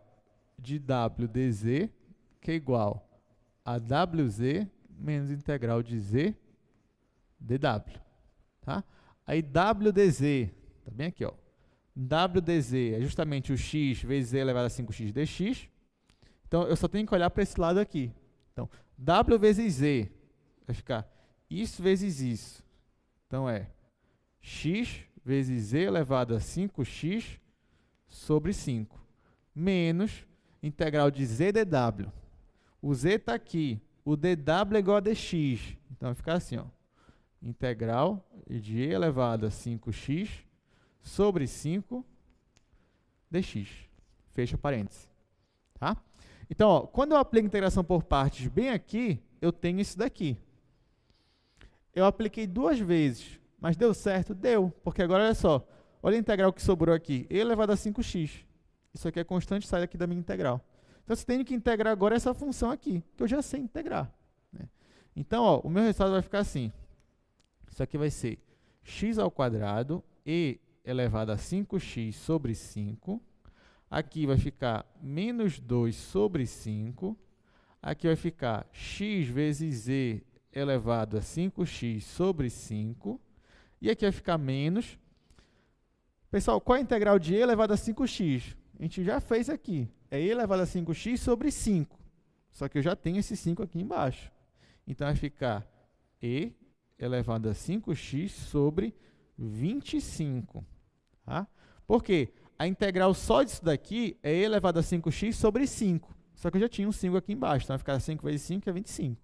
de w dz, que é igual a wz menos integral de z dw. Tá? Aí w dz, tá bem aqui, ó. W dz é justamente o x vezes z elevado a 5x dx. Então, eu só tenho que olhar para esse lado aqui. Então, w vezes z vai ficar isso vezes isso. Então, é x vezes z elevado a 5x sobre 5, menos integral de z dw. O z está aqui, o dw é igual a dx. Então, vai ficar assim, ó. Integral de e elevado a 5x sobre 5 dx. Fecha parênteses. Tá? Então, ó, quando eu aplico integração por partes bem aqui, eu tenho isso daqui. Eu apliquei duas vezes, mas deu certo? Deu, porque agora olha só. Olha a integral que sobrou aqui, e elevado a 5x. Isso aqui é constante, sai daqui da minha integral. Então, você tem que integrar agora essa função aqui, que eu já sei integrar, né? Então, ó, o meu resultado vai ficar assim. Isso aqui vai ser x ao quadrado e elevado a 5x sobre 5. Aqui vai ficar menos 2 sobre 5. Aqui vai ficar x vezes z elevado a 5x sobre 5. E aqui vai ficar menos. Pessoal, qual é a integral de e elevado a 5x? A gente já fez aqui. É e elevado a 5x sobre 5. Só que eu já tenho esse 5 aqui embaixo. Então, vai ficar e elevado a 5x sobre 25. Tá? Por quê? A integral só disso daqui é e elevado a 5x sobre 5. Só que eu já tinha um 5 aqui embaixo. Então, vai ficar 5 vezes 5, que é 25.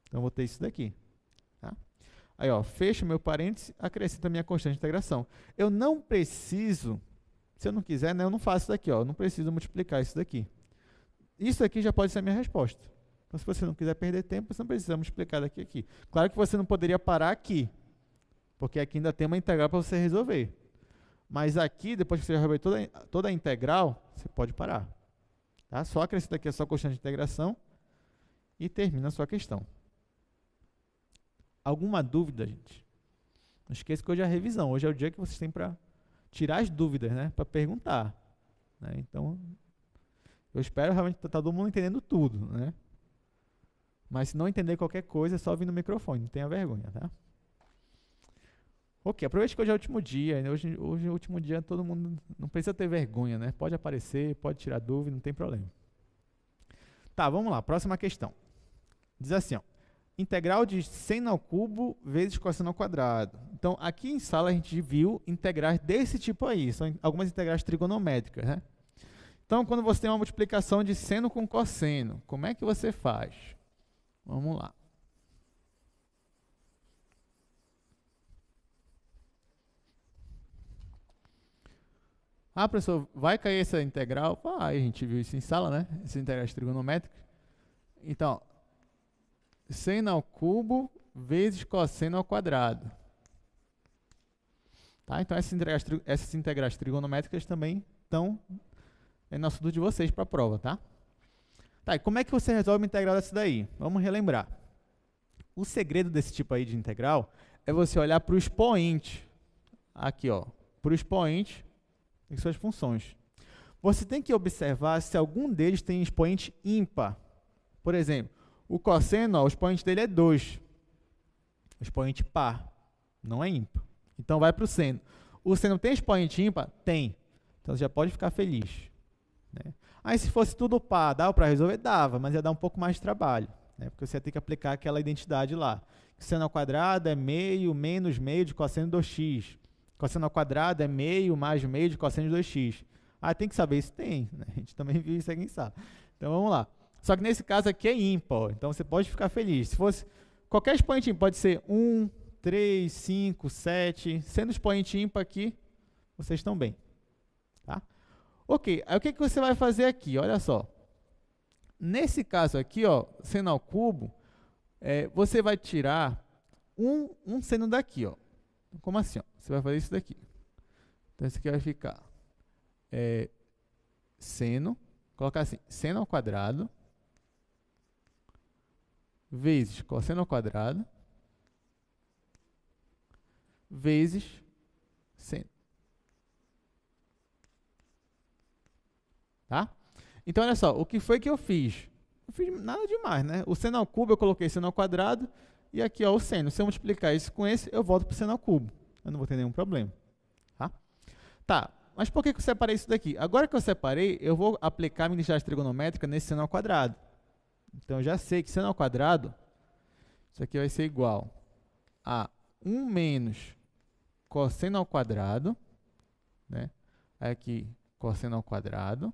Então, eu vou ter isso daqui. Tá? Aí, ó, fecho meu parênteses, acrescento a minha constante de integração. Eu não preciso, se eu não quiser, né, eu não faço isso daqui. Ó, eu não preciso multiplicar isso daqui. Isso aqui já pode ser a minha resposta. Então, se você não quiser perder tempo, você não precisa multiplicar daqui a aqui. Claro que você não poderia parar aqui, porque aqui ainda tem uma integral para você resolver. Mas aqui, depois que você resolver toda a integral, você pode parar. Tá? Só acrescenta aqui a sua constante de integração e termina a sua questão. Alguma dúvida, gente? Não esqueça que hoje é a revisão. Hoje é o dia que vocês têm para tirar as dúvidas, né? Para perguntar, né? Então, eu espero realmente estar todo mundo entendendo tudo, né? Mas se não entender qualquer coisa, é só vir no microfone, não tenha vergonha, tá? Ok, aproveite que hoje é o último dia. Hoje é o último dia, todo mundo não precisa ter vergonha, né? Pode aparecer, pode tirar dúvida, não tem problema. Tá, vamos lá, próxima questão. Diz assim, ó. Integral de seno ao cubo vezes cosseno ao quadrado. Então, aqui em sala a gente viu integrais desse tipo aí. São algumas integrais trigonométricas, né? Então, quando você tem uma multiplicação de seno com cosseno, como é que você faz? Vamos lá. Ah, professor, vai cair essa integral? Ah, a gente viu isso em sala, né? Essas integrais trigonométricas. Então, seno ao cubo vezes cosseno ao quadrado. Tá? Então, essas integrais trigonométricas também estão no assunto de vocês para a prova, tá? Tá, e como é que você resolve uma integral dessa daí? Vamos relembrar. O segredo desse tipo aí de integral é você olhar para o expoente. Aqui, ó, para o expoente e suas funções. Você tem que observar se algum deles tem expoente ímpar. Por exemplo, o cosseno, ó, o expoente dele é 2. O expoente par, não é ímpar. Então, vai para o seno. O seno tem expoente ímpar? Tem. Então, você já pode ficar feliz. Né? Aí, se fosse tudo par, dava para resolver? Dava, mas ia dar um pouco mais de trabalho. Né? Porque você ia ter que aplicar aquela identidade lá. Seno ao quadrado é meio menos meio de cosseno de 2x. Cosseno ao quadrado é meio mais meio de cosseno de 2x. Ah, tem que saber isso? Tem. Né? A gente também viu isso aqui em sala. Então, vamos lá. Só que nesse caso aqui é ímpar. Então, você pode ficar feliz. Se fosse qualquer expoente ímpar, pode ser 1, 3, 5, 7. Sendo expoente ímpar aqui, vocês estão bem. Tá? Ok. Aí, o que você vai fazer aqui? Olha só. Nesse caso aqui, ó, seno ao cubo, você vai tirar um seno daqui. Ó. Como assim? Ó? Você vai fazer isso daqui. Então, isso aqui vai ficar seno, colocar assim, seno ao quadrado, vezes cosseno ao quadrado, vezes seno. Tá? Então, olha só, o que foi que eu fiz? Não fiz nada demais, né? O seno ao cubo, eu coloquei seno ao quadrado, e aqui, ó, o seno. Se eu multiplicar isso com esse, eu volto para o seno ao cubo. Eu não vou ter nenhum problema. Tá, mas por que eu separei isso daqui? Agora que eu separei, eu vou aplicar a minha identidade trigonométrica nesse seno ao quadrado. Então, eu já sei que seno ao quadrado, isso aqui vai ser igual a 1 menos cosseno ao quadrado, né? Aqui, cosseno ao quadrado.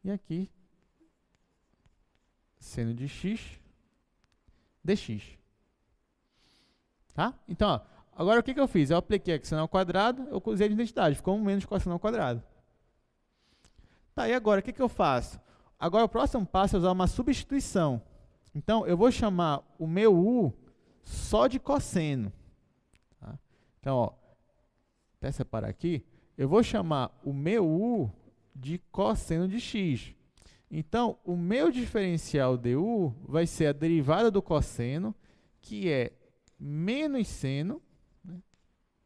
E aqui, seno de x dx. Tá? Então, ó, agora o que eu fiz? Eu apliquei aqui seno ao quadrado, eu usei a identidade, ficou 1 menos cosseno ao quadrado. Tá, e agora o que eu faço? Agora o próximo passo é usar uma substituição. Então, eu vou chamar o meu u só de cosseno. Tá? Então, ó, até separar aqui, eu vou chamar o meu u de cosseno de x. Então, o meu diferencial du vai ser a derivada do cosseno, que é menos seno, né,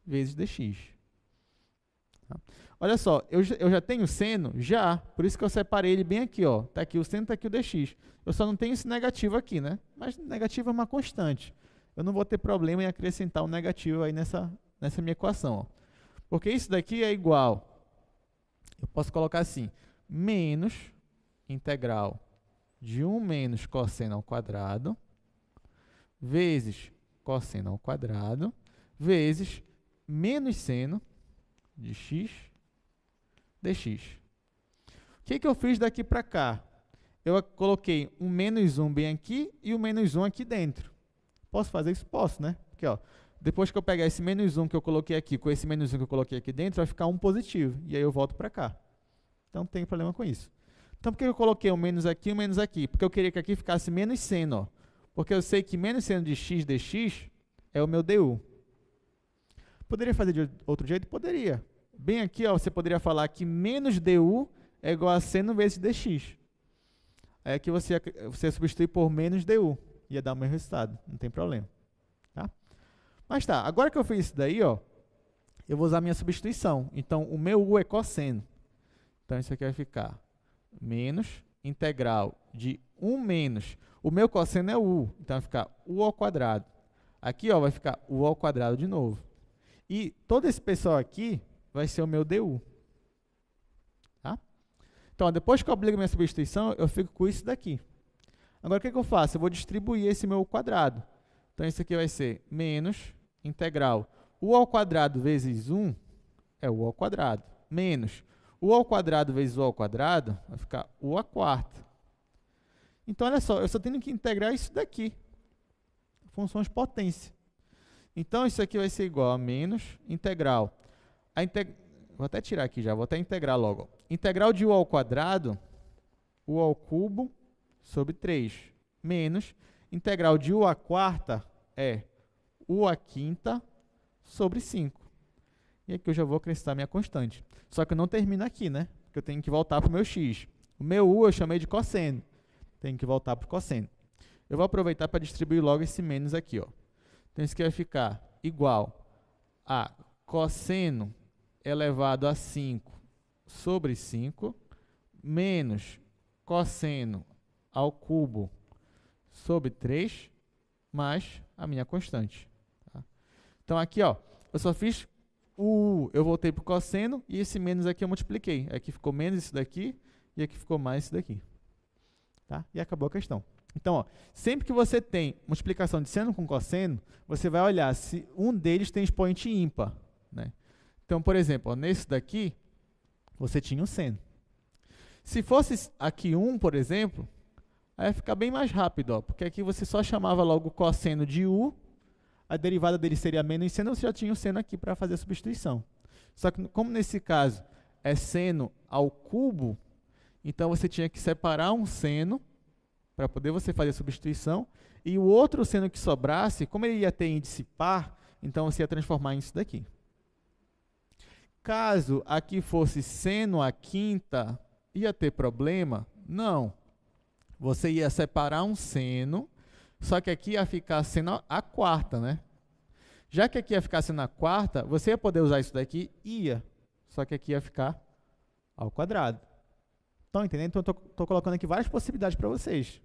vezes dx. Tá? Olha só, eu já tenho seno? Já. Por isso que eu separei ele bem aqui. Está aqui o seno, está aqui o dx. Eu só não tenho esse negativo aqui, né? Mas negativo é uma constante. Eu não vou ter problema em acrescentar um negativo aí nessa minha equação. Ó. Porque isso daqui é igual... Eu posso colocar assim, menos integral de 1 menos cosseno ao quadrado, vezes cosseno ao quadrado, vezes menos seno de x dx. O que eu fiz daqui para cá? Eu coloquei um menos 1 bem aqui e o menos 1 aqui dentro. Posso fazer isso? Posso, né? Porque, ó, depois que eu pegar esse menos 1 que eu coloquei aqui com esse menos 1 que eu coloquei aqui dentro, vai ficar um positivo. E aí eu volto para cá. Então, não tem problema com isso. Então, por que eu coloquei um menos aqui e um menos aqui? Porque eu queria que aqui ficasse menos seno. Ó. Porque eu sei que menos seno de x dx é o meu du. Poderia fazer de outro jeito? Poderia. Bem aqui, ó, você poderia falar que menos du é igual a seno vezes dx. Aí aqui você substitui por menos du. Ia dar o mesmo resultado. Não tem problema. Tá? Mas tá, agora que eu fiz isso daí, ó, eu vou usar a minha substituição. Então, o meu u é cosseno. Então, isso aqui vai ficar menos integral de 1 menos. O meu cosseno é u, então vai ficar u ao quadrado. Aqui, ó, vai ficar u ao quadrado de novo. E todo esse pessoal aqui vai ser o meu du. Tá? Então, ó, depois que eu aplico a minha substituição, eu fico com isso daqui. Agora, o que eu faço? Eu vou distribuir esse meu quadrado. Então, isso aqui vai ser menos integral. U ao quadrado vezes 1 é u ao quadrado. Menos u ao quadrado vezes u ao quadrado vai ficar u à quarta. Então, olha só, eu só tenho que integrar isso daqui. Função de potência. Então, isso aqui vai ser igual a menos integral. Vou até tirar aqui já, vou até integrar logo. Integral de u ao quadrado, u ao cubo, sobre 3. Menos integral de u à quarta é u à quinta sobre 5. E aqui eu já vou acrescentar minha constante. Só que eu não termino aqui, né? Porque eu tenho que voltar para o meu x. O meu u eu chamei de cosseno. Tenho que voltar para o cosseno. Eu vou aproveitar para distribuir logo esse menos aqui. Ó. Então, isso aqui vai ficar igual a cosseno elevado a 5 sobre 5 menos cosseno ao cubo sobre 3 mais a minha constante. Tá? Então, aqui, ó, eu só fiz eu voltei para o cosseno e esse menos aqui eu multipliquei. Aqui ficou menos isso daqui e aqui ficou mais isso daqui. Tá? E acabou a questão. Então, ó, sempre que você tem multiplicação de seno com cosseno, você vai olhar se um deles tem expoente ímpar. Né? Então, por exemplo, ó, nesse daqui, você tinha um seno. Se fosse aqui 1, por exemplo, aí ia ficar bem mais rápido, ó, porque aqui você só chamava logo o cosseno de u, a derivada dele seria menos seno, você já tinha o seno aqui para fazer a substituição. Só que, como nesse caso é seno ao cubo, então você tinha que separar um seno para poder você fazer a substituição, e o outro seno que sobrasse, como ele ia ter índice par, então você ia transformar isso daqui. Caso aqui fosse seno à quinta, ia ter problema? Não. Você ia separar um seno, só que aqui ia ficar seno à quarta, né? Já que aqui ia ficar seno à quarta, você ia poder usar isso daqui? Ia. Só que aqui ia ficar ao quadrado. Estão entendendo? Então, eu estou colocando aqui várias possibilidades para vocês.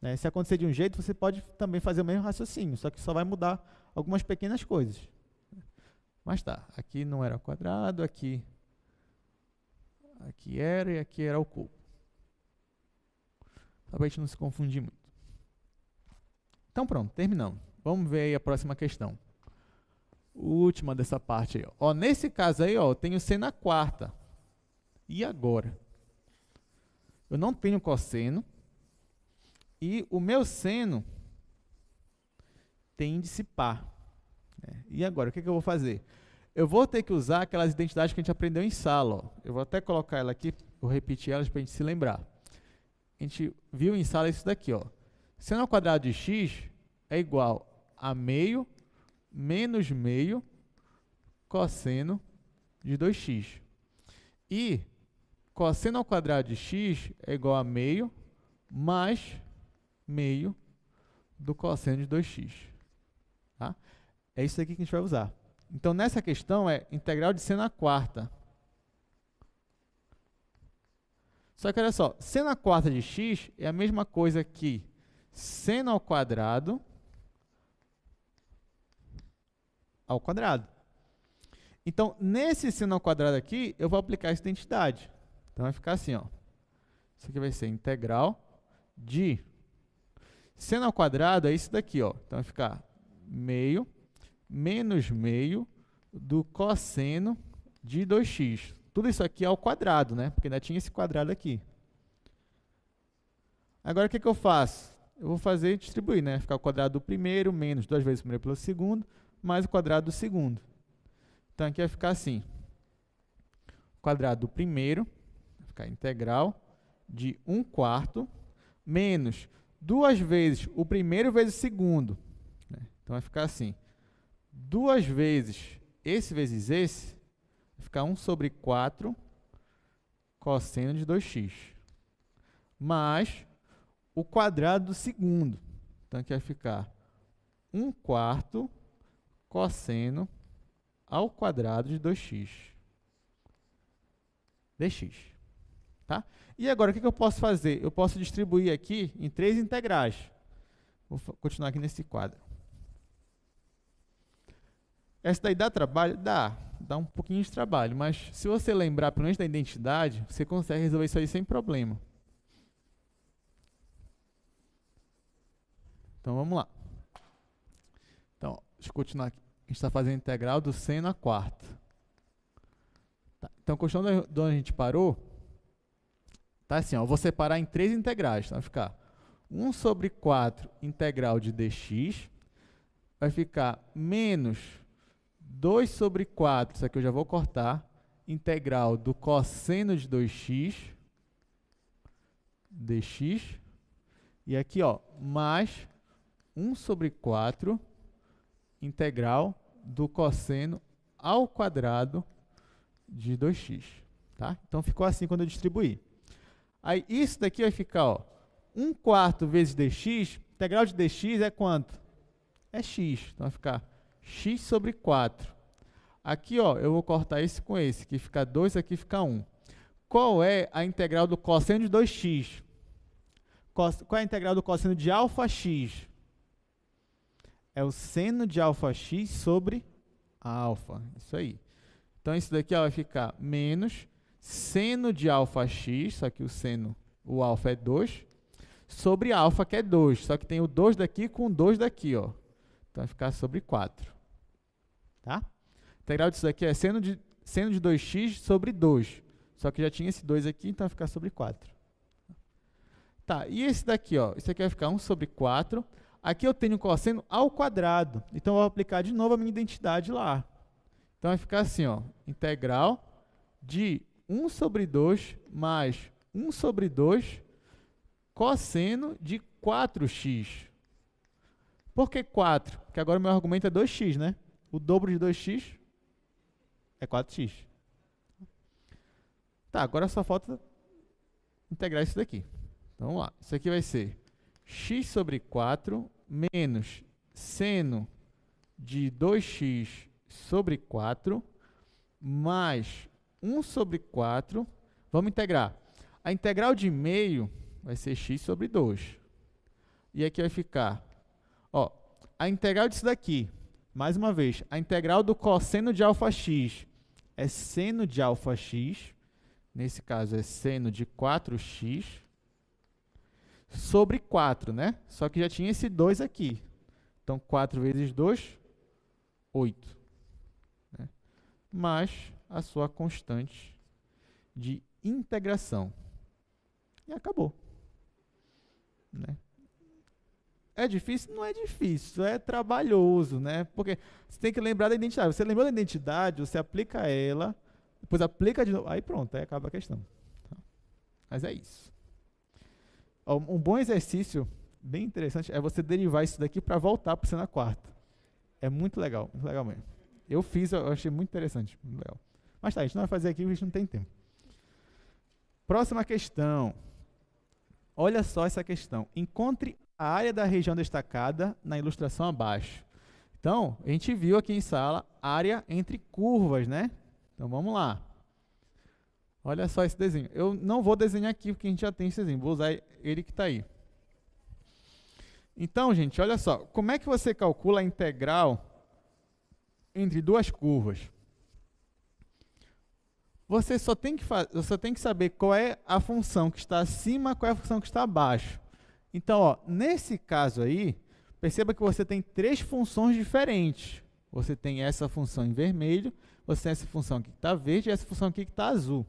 Né? Se acontecer de um jeito, você pode também fazer o mesmo raciocínio, só que só vai mudar algumas pequenas coisas. Mas tá, aqui não era ao quadrado, aqui era e aqui era ao cubo. Só para a gente não se confundir muito. Então pronto, terminamos. Vamos ver aí a próxima questão. Última dessa parte aí. Ó, nesse caso aí, ó, eu tenho seno à quarta. E agora? Eu não tenho cosseno. E o meu seno tem índice par. E agora, o que eu vou fazer? Eu vou ter que usar aquelas identidades que a gente aprendeu em sala. Ó. Eu vou até colocar ela aqui, vou repetir elas para a gente se lembrar. A gente viu em sala isso daqui, ó. Seno ao quadrado de x é igual a meio menos meio cosseno de 2x. E cosseno ao quadrado de x é igual a meio mais meio do cosseno de 2x. Tá? É isso aqui que a gente vai usar. Então, nessa questão é integral de seno à quarta. Só que olha só, seno à quarta de x é a mesma coisa que seno ao quadrado ao quadrado. Então, nesse seno ao quadrado aqui, eu vou aplicar essa identidade. Então, vai ficar assim, ó. Isso aqui vai ser integral de seno ao quadrado é isso daqui, ó. Então, vai ficar meio menos meio do cosseno de 2x. Tudo isso aqui é ao quadrado, né? Porque ainda tinha esse quadrado aqui. Agora, o que eu faço? Eu vou fazer distribuir, né? Ficar o quadrado do primeiro menos 2 vezes o primeiro pelo segundo, mais o quadrado do segundo. Então, aqui vai ficar assim. O quadrado do primeiro, vai ficar integral de 1/4 menos 2 vezes o primeiro vezes o segundo. Então, vai ficar assim. 2 vezes esse vezes esse, vai ficar 1/4 cosseno de 2x. Mais o quadrado do segundo. Então, aqui vai ficar 1/4 cosseno ao quadrado de 2x. dx. Tá? E agora, o que eu posso fazer? Eu posso distribuir aqui em 3 integrais. Vou continuar aqui nesse quadro. Essa daí dá trabalho? Dá um pouquinho de trabalho, mas se você lembrar, pelo menos da identidade, você consegue resolver isso aí sem problema. Então, vamos lá. Então, deixa eu continuar aqui. A gente está fazendo a integral do seno à quarta. Tá. Então, continuando de onde a gente parou, tá assim, ó, eu vou separar em 3 integrais. Então, vai ficar 1/4 integral de dx, vai ficar menos 2/4, isso aqui eu já vou cortar, integral do cosseno de 2x, dx, e aqui, ó, mais 1/4 integral do cosseno ao quadrado de 2x. Tá? Então, ficou assim quando eu distribuir. Aí, isso daqui vai ficar, ó, 1/4 vezes dx, integral de dx é quanto? É x. Então, vai ficar x/4. Aqui, ó, eu vou cortar esse com esse, que fica 2, aqui fica 1. Qual é a integral do cosseno de 2x? Qual é a integral do cosseno de alfa x? É o seno de alfa x sobre alfa. Isso aí. Então, isso daqui ó, vai ficar menos seno de alfa x, só que o alfa é 2, sobre alfa, que é 2. Só que tem o 2 daqui com o 2 daqui, ó. Então, vai ficar sobre 4. Tá? A integral disso daqui é seno de 2x sobre 2. Só que já tinha esse 2 aqui, então vai ficar sobre 4. Tá, e esse daqui, ó, esse aqui vai ficar 1 sobre 4. Aqui eu tenho cosseno ao quadrado. Então, eu vou aplicar de novo a minha identidade lá. Então, vai ficar assim, ó, integral de 1 sobre 2 mais 1 sobre 2 cosseno de 4x. Por que 4? Porque agora o meu argumento é 2x, né? O dobro de 2x é 4x. Tá, agora só falta integrar isso daqui. Então, vamos lá. Isso aqui vai ser x sobre 4 menos seno de 2x sobre 4 mais 1 sobre 4. Vamos integrar. A integral de meio vai ser x sobre 2. E aqui vai ficar, ó, a integral disso daqui, mais uma vez, a integral do cosseno de alfa x é seno de alfa x, nesse caso é seno de 4x, sobre 4, né? Só que já tinha esse 2 aqui. Então, 4 vezes 2, 8. Né? Mais a sua constante de integração. E acabou. Né? É difícil? Não é difícil, é trabalhoso, né? Porque você tem que lembrar da identidade. Você lembrou da identidade, você aplica ela, depois aplica de novo, aí pronto, aí acaba a questão. Mas é isso. Um bom exercício, bem interessante, é você derivar isso daqui para voltar para o na quarta. É muito legal mesmo. Eu fiz, eu achei muito interessante, muito legal. Mas tá, a gente não vai fazer aqui porque a gente não tem tempo. Próxima questão. Olha só essa questão. Encontre a área da região destacada na ilustração abaixo. Então, a gente viu aqui em sala área entre curvas, né? Então, vamos lá. Olha só esse desenho. Eu não vou desenhar aqui porque a gente já tem esse desenho. Vou usar ele que está aí. Então, gente, olha só. Como é que você calcula a integral entre duas curvas? Você só tem que saber qual é a função que está acima, qual é a função que está abaixo. Então, ó, nesse caso aí, perceba que você tem três funções diferentes. Você tem essa função em vermelho, você tem essa função aqui que está verde e essa função aqui que está azul.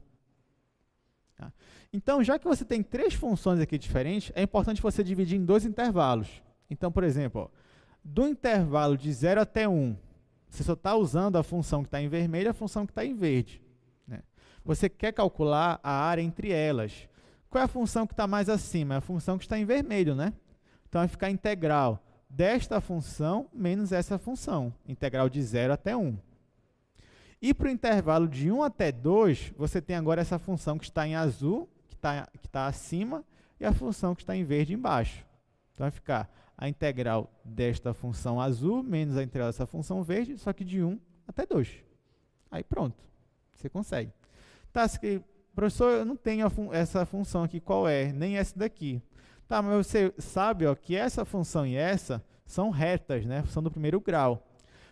Tá? Então, já que você tem três funções aqui diferentes, é importante você dividir em dois intervalos. Então, por exemplo, ó, do intervalo de 0 até 1, você só está usando a função que está em vermelho e a função que está em verde. Né? Você quer calcular a área entre elas. Qual é a função que está mais acima? É a função que está em vermelho, né? Então, vai ficar integral desta função menos essa função. Integral de 0 até 1. E para o intervalo de 1 até 2, você tem agora essa função que está em azul, que está acima, e a função que está em verde embaixo. Então, vai ficar a integral desta função azul menos a integral dessa função verde, só que de 1 até 2. Aí pronto, você consegue. Tá, professor, eu não tenho essa função aqui, qual é? Nem essa daqui. Tá, mas você sabe ó, que essa função e essa são retas, né? Função do primeiro grau.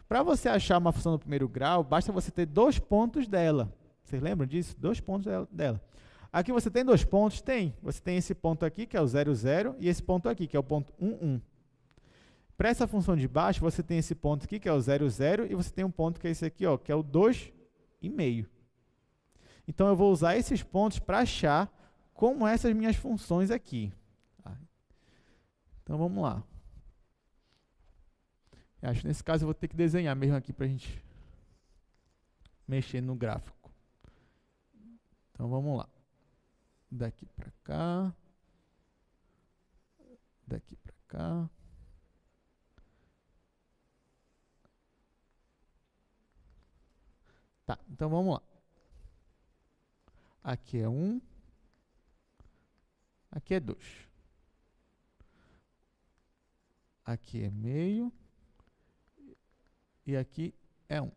Para você achar uma função do primeiro grau, basta você ter 2 pontos dela. Vocês lembram disso? 2 pontos dela. Aqui você tem 2 pontos? Tem. Você tem esse ponto aqui, que é o 0, 0, e esse ponto aqui, que é o ponto 1, 1. Para essa função de baixo, você tem esse ponto aqui, que é o 0, 0, e você tem um ponto que é esse aqui, ó, que é o 2,5. Então, eu vou usar esses pontos para achar como essas minhas funções aqui. Então, vamos lá. Eu acho que nesse caso eu vou ter que desenhar mesmo aqui para a gente mexer no gráfico. Então, vamos lá. Daqui para cá. Daqui para cá. Tá, então vamos lá. Aqui é 1. Aqui é 2. Aqui é meio. E aqui é 1.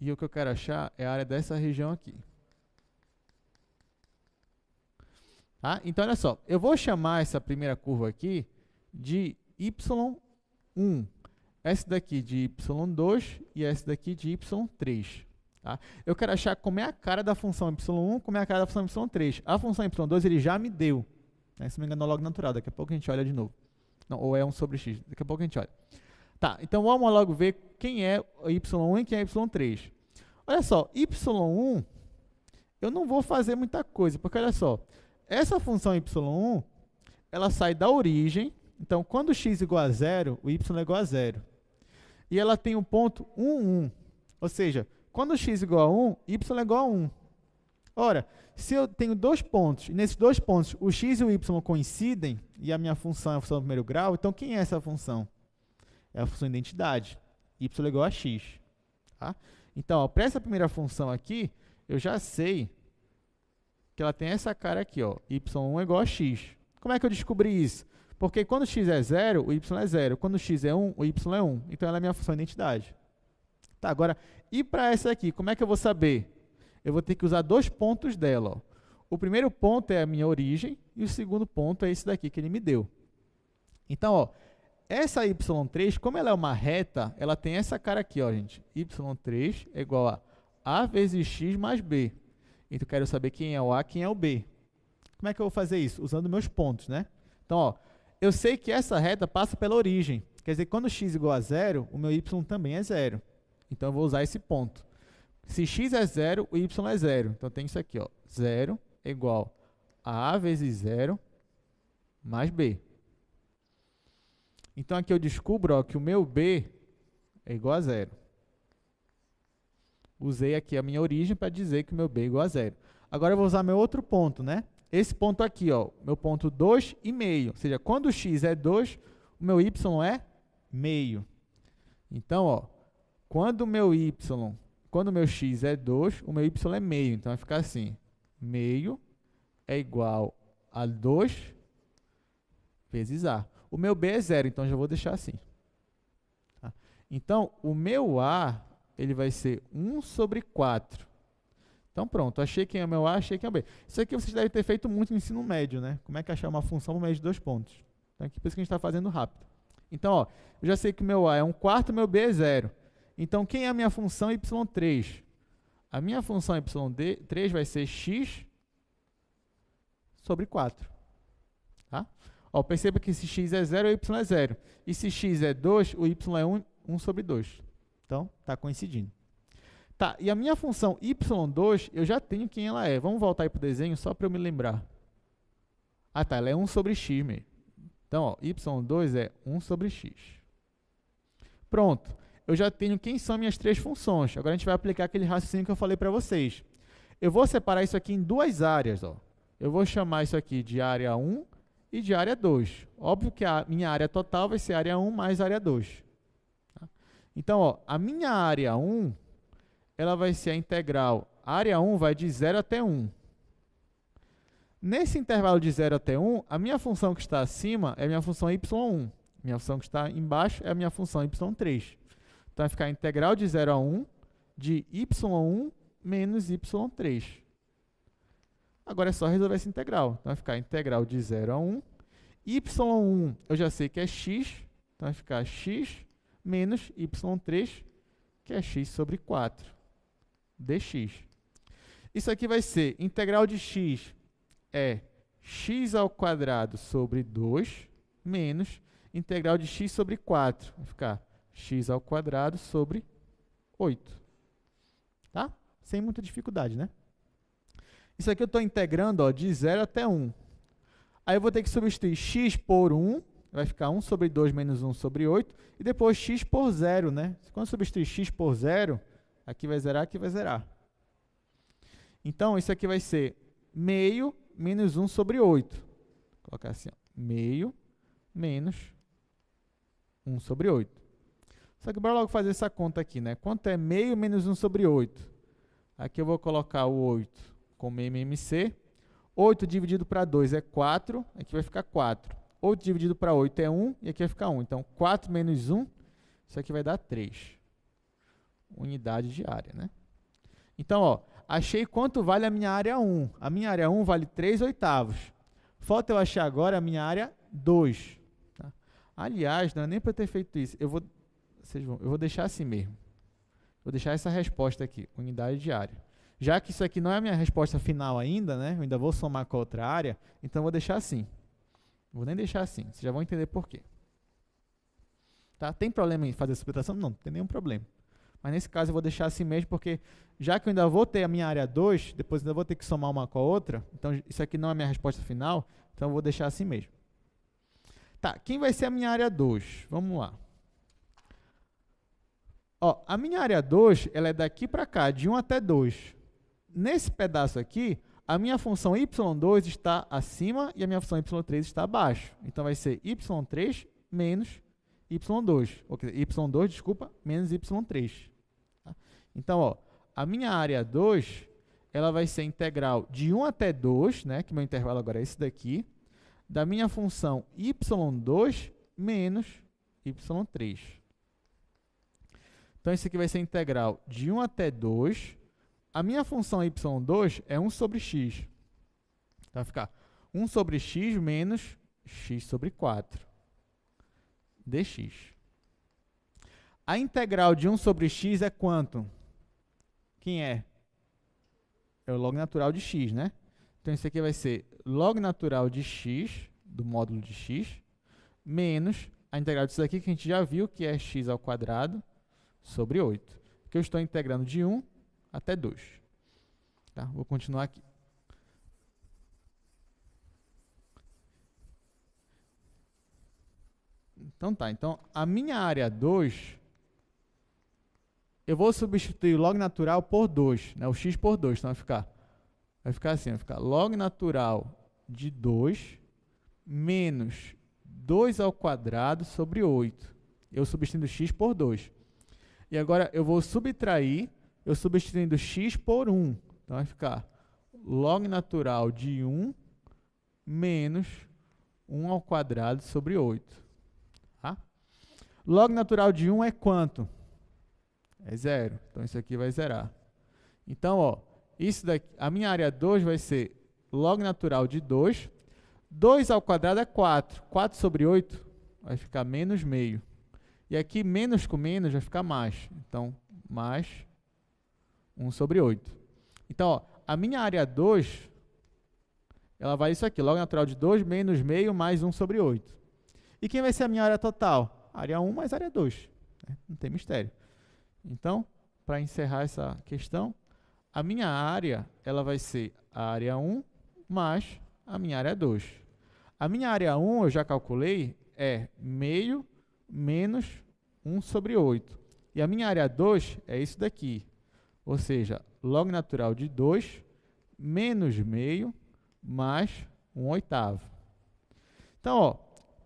E o que eu quero achar é a área dessa região aqui. Tá? Então, olha só. Eu vou chamar essa primeira curva aqui de y1. essa daqui de y2 e essa daqui de y3. Tá? Eu quero achar como é a cara da função y1, como é a cara da função y3. A função y2 ele já me deu. Né? Se não me engano, é logo natural. Daqui a pouco a gente olha de novo. Não, ou é 1 sobre x. Daqui a pouco a gente olha. Tá, então vamos logo ver quem é y1 e quem é y3. Olha só, y1, eu não vou fazer muita coisa, porque olha só, essa função y1, ela sai da origem, então quando x igual a 0, o y é igual a 0. E ela tem um ponto 1, 1. Ou seja, quando x igual a 1, y é igual a 1. Ora, se eu tenho dois pontos, e nesses dois pontos o x e o y coincidem, e a minha função é a função do primeiro grau, então quem é essa função? É a função de identidade. Y é igual a x. Tá? Então, para essa primeira função aqui, eu já sei que ela tem essa cara aqui, ó, y1 é igual a x. Como é que eu descobri isso? Porque quando x é 0, o y é 0. Quando x é 1, o y é 1. Então, ela é a minha função de identidade. Tá, agora, e para essa aqui, como é que eu vou saber? Eu vou ter que usar dois pontos dela. Ó. O primeiro ponto é a minha origem e o segundo ponto é esse daqui que ele me deu. Então, ó, essa y3, como ela é uma reta, ela tem essa cara aqui, ó, gente. y3 é igual a vezes x mais b. Então, eu quero saber quem é o a, quem é o b. Como é que eu vou fazer isso? Usando meus pontos, né? Então, ó, eu sei que essa reta passa pela origem. Quer dizer, quando x é igual a 0, o meu y também é 0. Então, eu vou usar esse ponto. Se x é 0, o y é 0. Então, tem isso aqui, ó. 0 é igual a vezes 0 mais b. Então, aqui eu descubro ó, que o meu b é igual a 0. Usei aqui a minha origem para dizer que o meu b é igual a 0. Agora, eu vou usar meu outro ponto, né? Esse ponto aqui, ó, meu ponto 2,5. Ou seja, quando o x é 2, o meu y é meio. Então, ó, quando o meu x é 2, o meu y é meio. Então, vai ficar assim. Meio é igual a 2 vezes a. O meu b é 0, então já vou deixar assim. Tá? Então, o meu a, ele vai ser 1 sobre 4. Então, pronto. Achei quem é o meu a, achei quem é o b. Isso aqui vocês devem ter feito muito no ensino médio, né? Como é que achar uma função por meio de dois pontos. Então, aqui por isso que a gente está fazendo rápido. Então, ó, eu já sei que o meu a é 1/4, o meu b é 0. Então, quem é a minha função y3? A minha função y3 vai ser x sobre 4. Tá? Ó, perceba que se x é 0, o y é 0. E se x é 2, o y é 1 sobre 2. Então, está coincidindo. Tá, e a minha função y2, eu já tenho quem ela é. Vamos voltar aí para o desenho só para eu me lembrar. Ah, tá, ela é 1 sobre x mesmo. Então, ó, y2 é 1 sobre x. Pronto. Eu já tenho quem são minhas três funções. Agora a gente vai aplicar aquele raciocínio que eu falei para vocês. Eu vou separar isso aqui em duas áreas. Ó. Eu vou chamar isso aqui de área 1 e de área 2. Óbvio que a minha área total vai ser área 1 mais área 2. Tá? Então, ó, a minha área 1, ela vai ser a integral. A área 1 vai de 0 até 1. Nesse intervalo de 0 até 1, a minha função que está acima é a minha função y1. Minha função que está embaixo é a minha função y3. Então, vai ficar a integral de 0 a 1 de y1 menos y3. Agora é só resolver essa integral. Então, vai ficar a integral de 0 a 1. y1 eu já sei que é x. Então, vai ficar x menos y3, que é x sobre 4 dx. Isso aqui vai ser integral de x é x ao quadrado sobre 2 menos integral de x sobre 4. Vai ficar x ao quadrado sobre 8. Tá? Sem muita dificuldade, né? Isso aqui eu estou integrando ó, de 0 até 1. Aí eu vou ter que substituir x por 1, vai ficar 1 sobre 2 menos 1 sobre 8, e depois x por 0, né? Quando eu substituir x por 0, aqui vai zerar, aqui vai zerar. Então, isso aqui vai ser meio menos 1 sobre 8. Vou colocar assim, ó, meio menos 1 sobre 8. Só que bora logo fazer essa conta aqui, né? Quanto é meio menos 1 sobre 8? Aqui eu vou colocar o 8 como MMC. 8 dividido para 2 é 4, aqui vai ficar 4. 8 dividido para 8 é 1, e aqui vai ficar 1. Então, 4 menos 1, isso aqui vai dar 3. Unidade de área, né? Então, ó, achei quanto vale a minha área 1. A minha área 1 vale 3/8. Falta eu achar agora a minha área 2. Tá? Aliás, não é nem para eu ter feito isso. Eu vou eu vou deixar assim mesmo. Vou deixar essa resposta aqui, unidade de área. Já que isso aqui não é a minha resposta final ainda, né? Eu ainda vou somar com a outra área, então eu vou deixar assim. Não vou nem deixar assim, vocês já vão entender por quê. Tá? Tem problema em fazer a subtração? Não, não tem nenhum problema. Mas nesse caso eu vou deixar assim mesmo, porque já que eu ainda vou ter a minha área 2, depois ainda vou ter que somar uma com a outra, então isso aqui não é a minha resposta final, então eu vou deixar assim mesmo. Tá, quem vai ser a minha área 2? Vamos lá. Ó, a minha área 2, ela é daqui para cá, de 1 até 2. Nesse pedaço aqui, a minha função y2 está acima e a minha função y3 está abaixo. Então vai ser y3 menos y2. Ou quer dizer, y2, desculpa, menos y3. Tá? Então, ó, a minha área 2, ela vai ser integral de 1 até 2, né, que meu intervalo agora é esse daqui, da minha função y2 menos y3. Então, isso aqui vai ser integral de 1 até 2. A minha função y2 é 1 sobre x. Então, vai ficar 1 sobre x menos x sobre 4 dx. A integral de 1 sobre x é quanto? Quem é? É o log natural de x, né? Então, isso aqui vai ser log natural de x, do módulo de x, menos a integral disso aqui que a gente já viu, que é x ao quadrado sobre 8. Que eu estou integrando de 1 até 2. Tá? Vou continuar aqui. Então tá, então a minha área 2, eu vou substituir o log natural por 2, né, o x por 2, então vai ficar assim, vai ficar log natural de 2 menos 2 ao quadrado sobre 8. Eu substituindo x por 2. E agora eu vou subtrair, eu substituindo x por 1. Então vai ficar log natural de 1 menos 1 ao quadrado sobre 8. Tá? Log natural de 1 é quanto? É 0. Então isso aqui vai zerar. Então, ó, isso daqui, a minha área 2 vai ser log natural de 2. 2 ao quadrado é 4. 4 sobre 8 vai ficar menos meio. E aqui, menos com menos, vai ficar mais. Então, mais 1 sobre 8. Então, ó, a minha área 2, ela vai isso aqui. Log natural de 2 menos meio mais 1 sobre 8. E quem vai ser a minha área total? Área 1 mais área 2. Né? Não tem mistério. Então, para encerrar essa questão, a minha área, ela vai ser a área 1 mais a minha área 2. A minha área 1, eu já calculei, é meio menos 1 sobre 8. E a minha área 2 é isso daqui. Ou seja, log natural de 2 menos meio mais 1/8. Então, ó,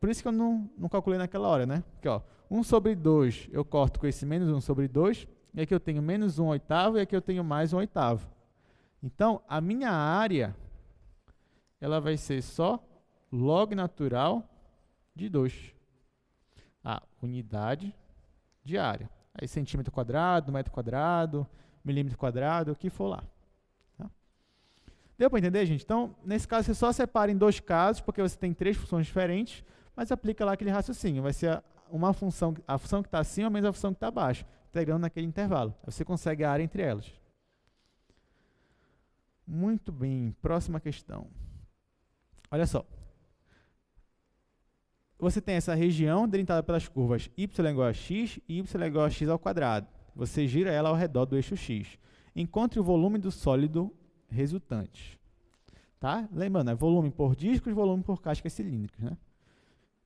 por isso que eu não calculei naquela hora, né? Porque, ó, 1 sobre 2 eu corto com esse menos 1 sobre 2, e aqui eu tenho menos 1/8 e aqui eu tenho mais 1/8. Então, a minha área, ela vai ser só log natural de 2. A unidade de área. Aí centímetro quadrado, metro quadrado, milímetro quadrado, o que for lá. Tá? Deu para entender, gente? Então, nesse caso, você só separa em 2 casos, porque você tem 3 funções diferentes, mas aplica lá aquele raciocínio. Vai ser uma função, a função que está acima menos a função que está abaixo, integrando naquele intervalo. Aí você consegue a área entre elas. Muito bem, próxima questão. Olha só. Você tem essa região delimitada pelas curvas y igual a x e y igual a x ao quadrado. Você gira ela ao redor do eixo x. Encontre o volume do sólido resultante. Tá? Lembrando, é volume por discos, volume por cascas cilíndricas. Né?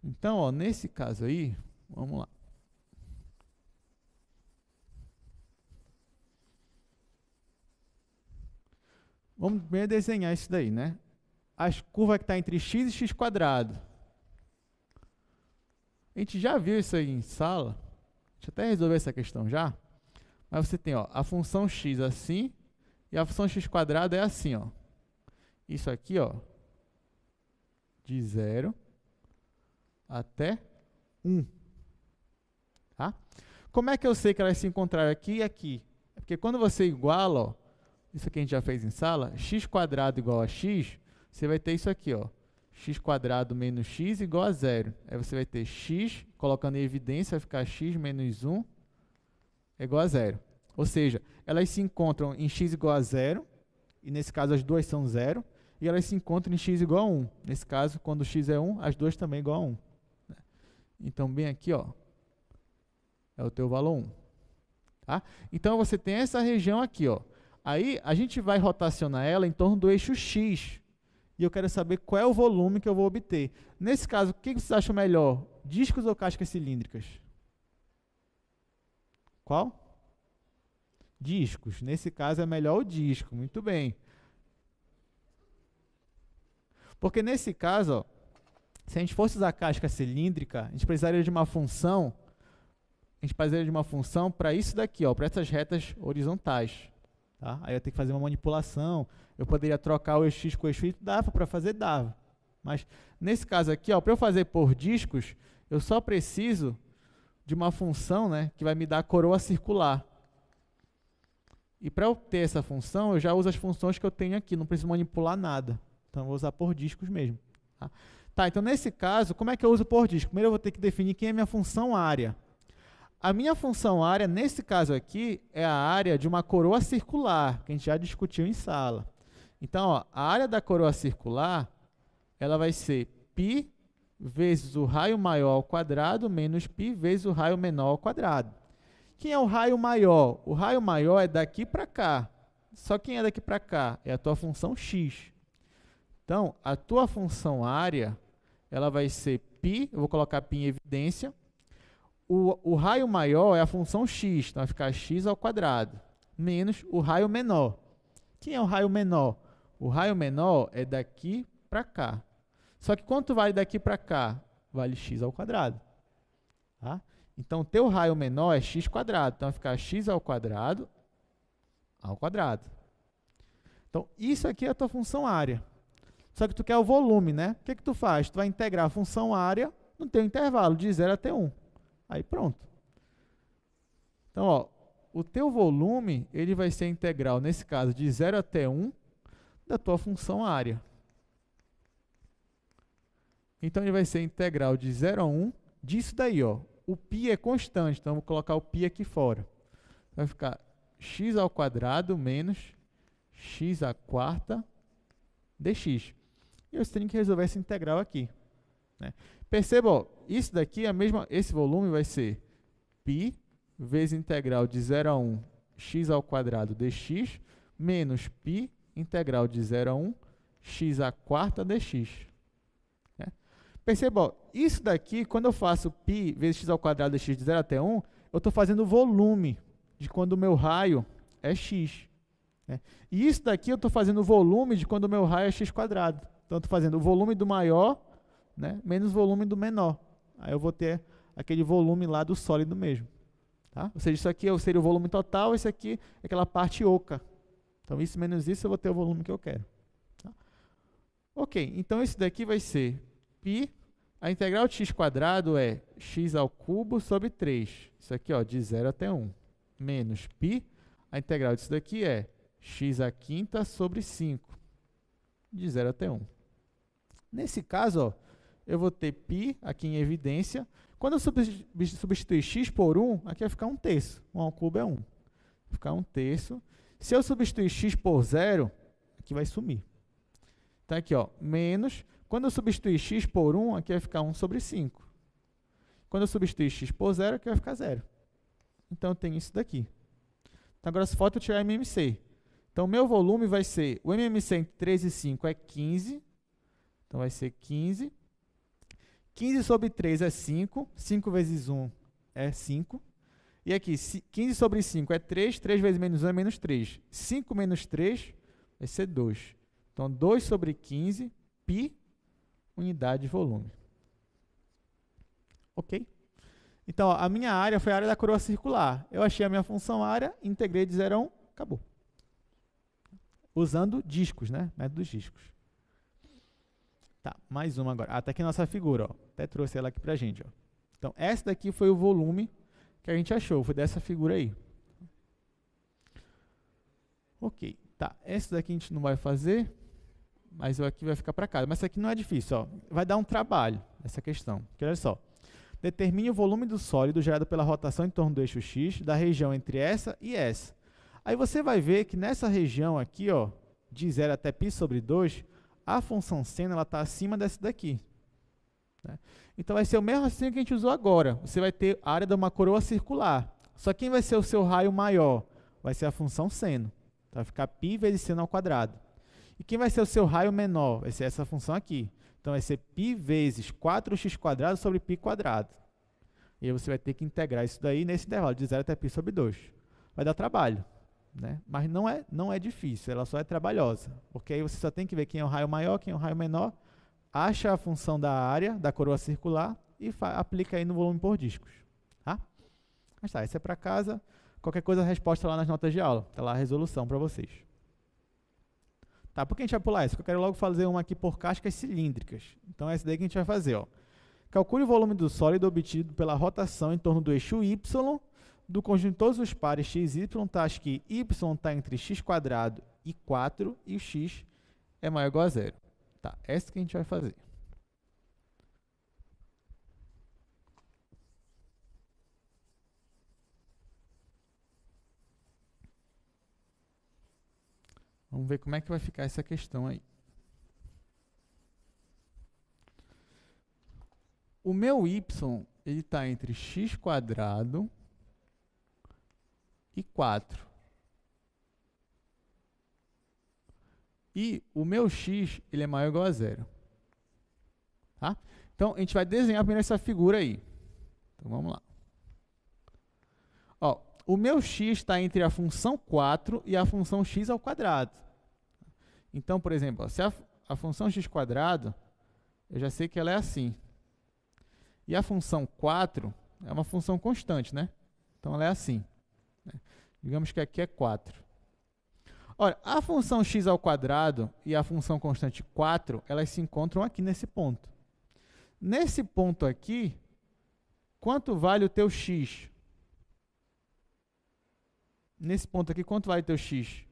Então, ó, nesse caso aí, vamos lá. Vamos primeiro desenhar isso daí, né? As curvas que estão entre x e x quadrado. A gente já viu isso aí em sala. Deixa eu até resolver essa questão já. Mas você tem, ó, a função x assim e a função x quadrado é assim, ó. Isso aqui, ó, de 0 até 1. Tá? Como é que eu sei que elas se encontraram aqui e aqui? É porque quando você iguala, ó, isso aqui a gente já fez em sala, x quadrado igual a x, você vai ter isso aqui, ó, x² menos x igual a 0. Aí você vai ter x, colocando em evidência, vai ficar x menos 1 é igual a 0. Ou seja, elas se encontram em x igual a 0, e nesse caso as duas são 0, e elas se encontram em x igual a 1. Nesse caso, quando x é 1, as duas também igual a 1. Então, bem aqui, ó, é o teu valor 1. Tá? Então, você tem essa região aqui, ó. Aí, a gente vai rotacionar ela em torno do eixo x. E eu quero saber qual é o volume que eu vou obter. Nesse caso, o que vocês acham melhor? Discos ou cascas cilíndricas? Qual? Discos. Nesse caso, é melhor o disco. Muito bem. Porque nesse caso, ó, se a gente fosse usar casca cilíndrica, a gente precisaria de uma função. A gente precisaria de uma função para isso daqui, para essas retas horizontais. Tá? Aí eu tenho que fazer uma manipulação. Eu poderia trocar o eixo x com o eixo y, dava para fazer, dava. Mas nesse caso aqui, para eu fazer por discos, eu só preciso de uma função, né, que vai me dar a coroa circular. E para eu ter essa função, eu já uso as funções que eu tenho aqui, não preciso manipular nada. Então, eu vou usar por discos mesmo. Tá, então nesse caso, como é que eu uso por disco? Primeiro eu vou ter que definir quem é a minha função área. A minha função área, nesse caso aqui, é a área de uma coroa circular, que a gente já discutiu em sala. Então, ó, a área da coroa circular, ela vai ser π vezes o raio maior ao quadrado menos π vezes o raio menor ao quadrado. Quem é o raio maior? O raio maior é daqui para cá. Só quem é daqui para cá? É a tua função x. Então, a tua função área, ela vai ser π, eu vou colocar π em evidência. O raio maior é a função x, então vai ficar x ao quadrado, menos o raio menor. Quem é o raio menor? O raio menor é daqui para cá. Só que quanto vale daqui para cá? Vale x ao quadrado. Tá? Então, o teu raio menor é x², então vai ficar x ao quadrado. Então, isso aqui é a tua função área. Só que tu quer o volume, né? O que tu faz? Tu vai integrar a função área no teu intervalo, de 0 até 1. Aí pronto. Então, ó, o teu volume, ele vai ser integral, nesse caso, de 0 até 1, da tua função área. Então, ele vai ser integral de 0 a 1 disso daí, ó. O π é constante, então eu vou colocar o π aqui fora. Vai ficar x² menos x² dx. E você tem que resolver essa integral aqui. Né? Perceba, ó, isso daqui, esse volume vai ser π vezes integral de 0 a 1 x² dx menos π integral de 0 a 1 x² dx. Né? Perceba, ó, isso daqui, quando eu faço π vezes x² dx de 0 até 1, eu estou fazendo o volume de quando o meu raio é x. Né? E isso daqui eu estou fazendo o volume de quando o meu raio é x². Então, eu estou fazendo o volume do maior, né, menos o volume do menor. Aí eu vou ter aquele volume lá do sólido mesmo. Tá? Ou seja, isso aqui seria o volume total, esse aqui é aquela parte oca. Então, isso menos isso, eu vou ter o volume que eu quero. Tá? Ok, então isso daqui vai ser π, a integral de x² é x³ sobre 3. Isso aqui, ó, de 0 até 1. Menos π, a integral disso daqui é x² sobre 5. De 0 até 1. Nesse caso, ó, eu vou ter π aqui em evidência. Quando eu substituir x por 1, aqui vai ficar 1/3. 1/3 é 1. Vai ficar 1/3. Se eu substituir x por 0, aqui vai sumir. Então, aqui, ó, menos. Quando eu substituir x por 1, aqui vai ficar 1 sobre 5. Quando eu substituir x por 0, aqui vai ficar 0. Então, eu tenho isso daqui. Então, agora, se falta eu tirar MMC. Então, o meu volume vai ser, o MMC entre 3 e 5 é 15. Então, vai ser 15. 15 sobre 3 é 5. 5 vezes 1 é 5. E aqui, 15 sobre 5 é 3. 3 vezes menos 1 é menos 3. 5 menos 3 vai ser 2. Então, 2 sobre 15, π, unidade de volume. Ok? Então, ó, a minha área foi a área da coroa circular. Eu achei a minha função área, integrei de 0 a 1, acabou. Usando discos, né? Métodos discos. Tá, mais uma agora. Ah, tá aqui a nossa figura, ó. Até trouxe ela aqui pra gente, ó. Então, essa daqui foi o volume que a gente achou, foi dessa figura aí. Ok, tá. Essa daqui a gente não vai fazer. mas o aqui vai ficar para cá. Mas isso aqui não é difícil, ó. Vai dar um trabalho, essa questão. Porque olha só, determine o volume do sólido gerado pela rotação em torno do eixo X, da região entre essa e essa. Aí você vai ver que nessa região aqui, ó, de 0 até π sobre 2, a função seno está acima dessa daqui. Né? Então vai ser o mesmo raciocínio que a gente usou agora. Você vai ter a área de uma coroa circular. Só quem vai ser o seu raio maior? Vai ser a função seno. Então, vai ficar π vezes seno ao quadrado. E quem vai ser o seu raio menor? Vai ser essa função aqui. Então vai ser π vezes 4x² sobre π². E aí você vai ter que integrar isso daí nesse intervalo, de 0 até π sobre 2. Vai dar trabalho, né? Mas não é difícil, ela só é trabalhosa. Porque aí você só tem que ver quem é o raio maior, quem é o raio menor, acha a função da área da coroa circular e aplica aí no volume por discos. Tá? Mas tá, isso é para casa. Qualquer coisa, a resposta lá nas notas de aula. Está lá a resolução para vocês. Tá, por que a gente vai pular isso? Porque eu quero logo fazer uma aqui por cascas cilíndricas. Então é essa daí que a gente vai fazer. Ó. Calcule o volume do sólido obtido pela rotação em torno do eixo Y do conjunto de todos os pares x e y, tá? Acho que y está entre x² e 4 e o x é maior ou igual a 0. Tá, essa que a gente vai fazer. Vamos ver como é que vai ficar essa questão aí. O meu y, ele está entre x² e 4. E o meu x, ele é maior ou igual a 0. Tá? Então, a gente vai desenhar primeiro essa figura aí. Então, vamos lá. Ó, o meu x está entre a função 4 e a função x ao quadrado. Então, por exemplo, ó, se a função x², eu já sei que ela é assim. E a função 4 é uma função constante, né? Então, ela é assim. Né? Digamos que aqui é 4. Ora, a função x² e a função constante 4, elas se encontram aqui nesse ponto. Nesse ponto aqui, quanto vale o teu x? Nesse ponto aqui, quanto vale o teu x?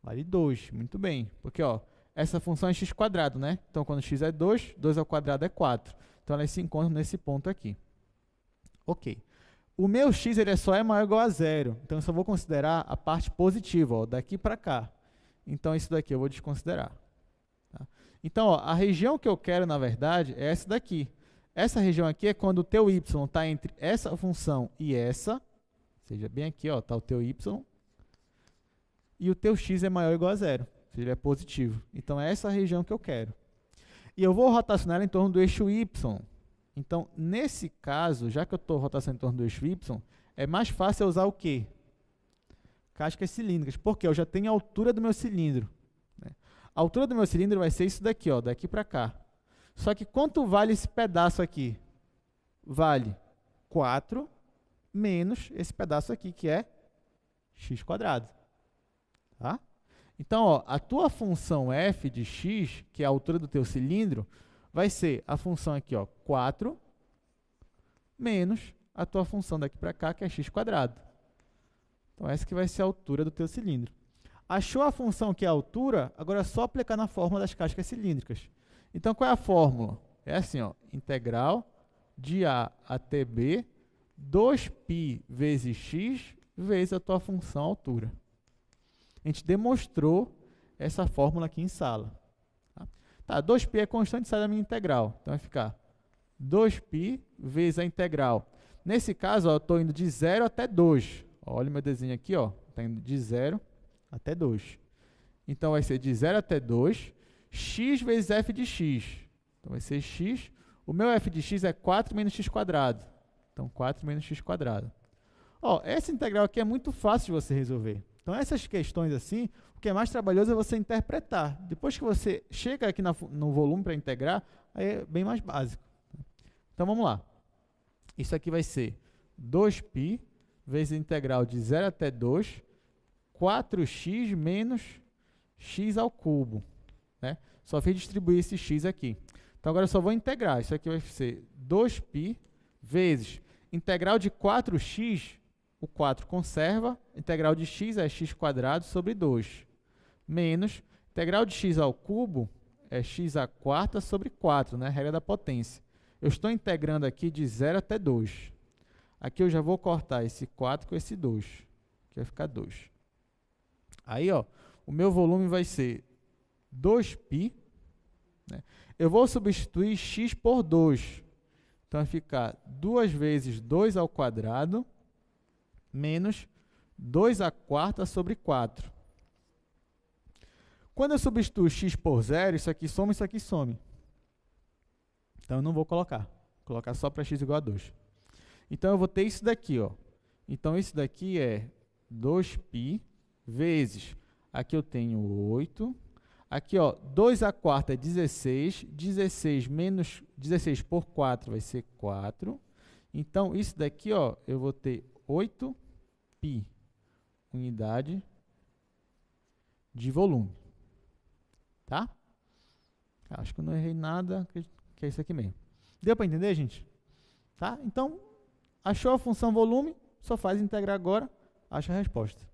Vale 2, muito bem. Porque ó, essa função é x², né? Então, quando x é 2, 2 ao quadrado é 4. Então, elas se encontram nesse ponto aqui. Ok. O meu x ele só é maior ou igual a 0. Então, eu só vou considerar a parte positiva, ó, daqui para cá. Então, isso daqui eu vou desconsiderar. Tá? Então, ó, a região que eu quero, na verdade, é essa daqui. Essa região aqui é quando o teu y está entre essa função e essa. Ou seja, bem aqui está o teu y. E o teu x é maior ou igual a 0. Ou seja, ele é positivo. Então, é essa região que eu quero. E eu vou rotacionar ela em torno do eixo y. Então, nesse caso, já que eu estou rotacionando em torno do eixo y, é mais fácil eu usar o quê? Cascas cilíndricas. Porque eu já tenho a altura do meu cilindro. Né? A altura do meu cilindro vai ser isso daqui, ó, daqui para cá. Só que quanto vale esse pedaço aqui? Vale 4 menos esse pedaço aqui, que é x². Tá? Então, ó, a tua função f de x, que é a altura do teu cilindro, vai ser a função aqui, ó, 4 menos a tua função daqui para cá, que é x². Então, essa que vai ser a altura do teu cilindro. Achou a função que é a altura, agora é só aplicar na fórmula das cascas cilíndricas. Então, qual é a fórmula? É assim, ó, integral de a até b, 2π vezes x vezes a tua função altura. A gente demonstrou essa fórmula aqui em sala. Tá, 2π é constante, sai da minha integral. Então, vai ficar 2π vezes a integral. Nesse caso, ó, eu estou indo de 0 até 2. Olha o meu desenho aqui, está indo de 0 até 2. Então, vai ser de 0 até 2, x vezes f de x. Então, vai ser x. O meu f de x é 4 menos x². Então, 4 menos x². Ó, essa integral aqui é muito fácil de você resolver. Então, essas questões assim, o que é mais trabalhoso é você interpretar. Depois que você chega aqui no volume para integrar, aí é bem mais básico. Então, vamos lá. Isso aqui vai ser 2π vezes a integral de 0 até 2, 4x menos x ao cubo. Né? Só fiz distribuir esse x aqui. Então, agora eu só vou integrar. Isso aqui vai ser 2π vezes integral de 4x, o 4 conserva, integral de x é x² sobre 2, menos, Integral de x ao cubo é x à quarta sobre 4, né? Regra da potência. Eu estou integrando aqui de 0 até 2. Aqui eu já vou cortar esse 4 com esse 2, que vai ficar 2. Aí, ó, o meu volume vai ser 2π, né? Eu vou substituir x por 2. Então, vai ficar 2 vezes 2 ao quadrado menos 2 à quarta sobre 4. Quando eu substituo x por 0, isso aqui soma, isso aqui some. Então, eu não vou colocar. Vou colocar só para x igual a 2. Então, eu vou ter isso daqui, ó. Então, isso daqui é 2π vezes, aqui eu tenho 8. Aqui, ó, 2 à quarta é 16. 16 menos 16 por 4 vai ser 4. Então, isso daqui, ó, eu vou ter 8π, unidade de volume. Tá? Acho que eu não errei nada, que é isso aqui mesmo. Deu para entender, gente? Tá? Então, achou a função volume, só faz integrar agora, acha a resposta.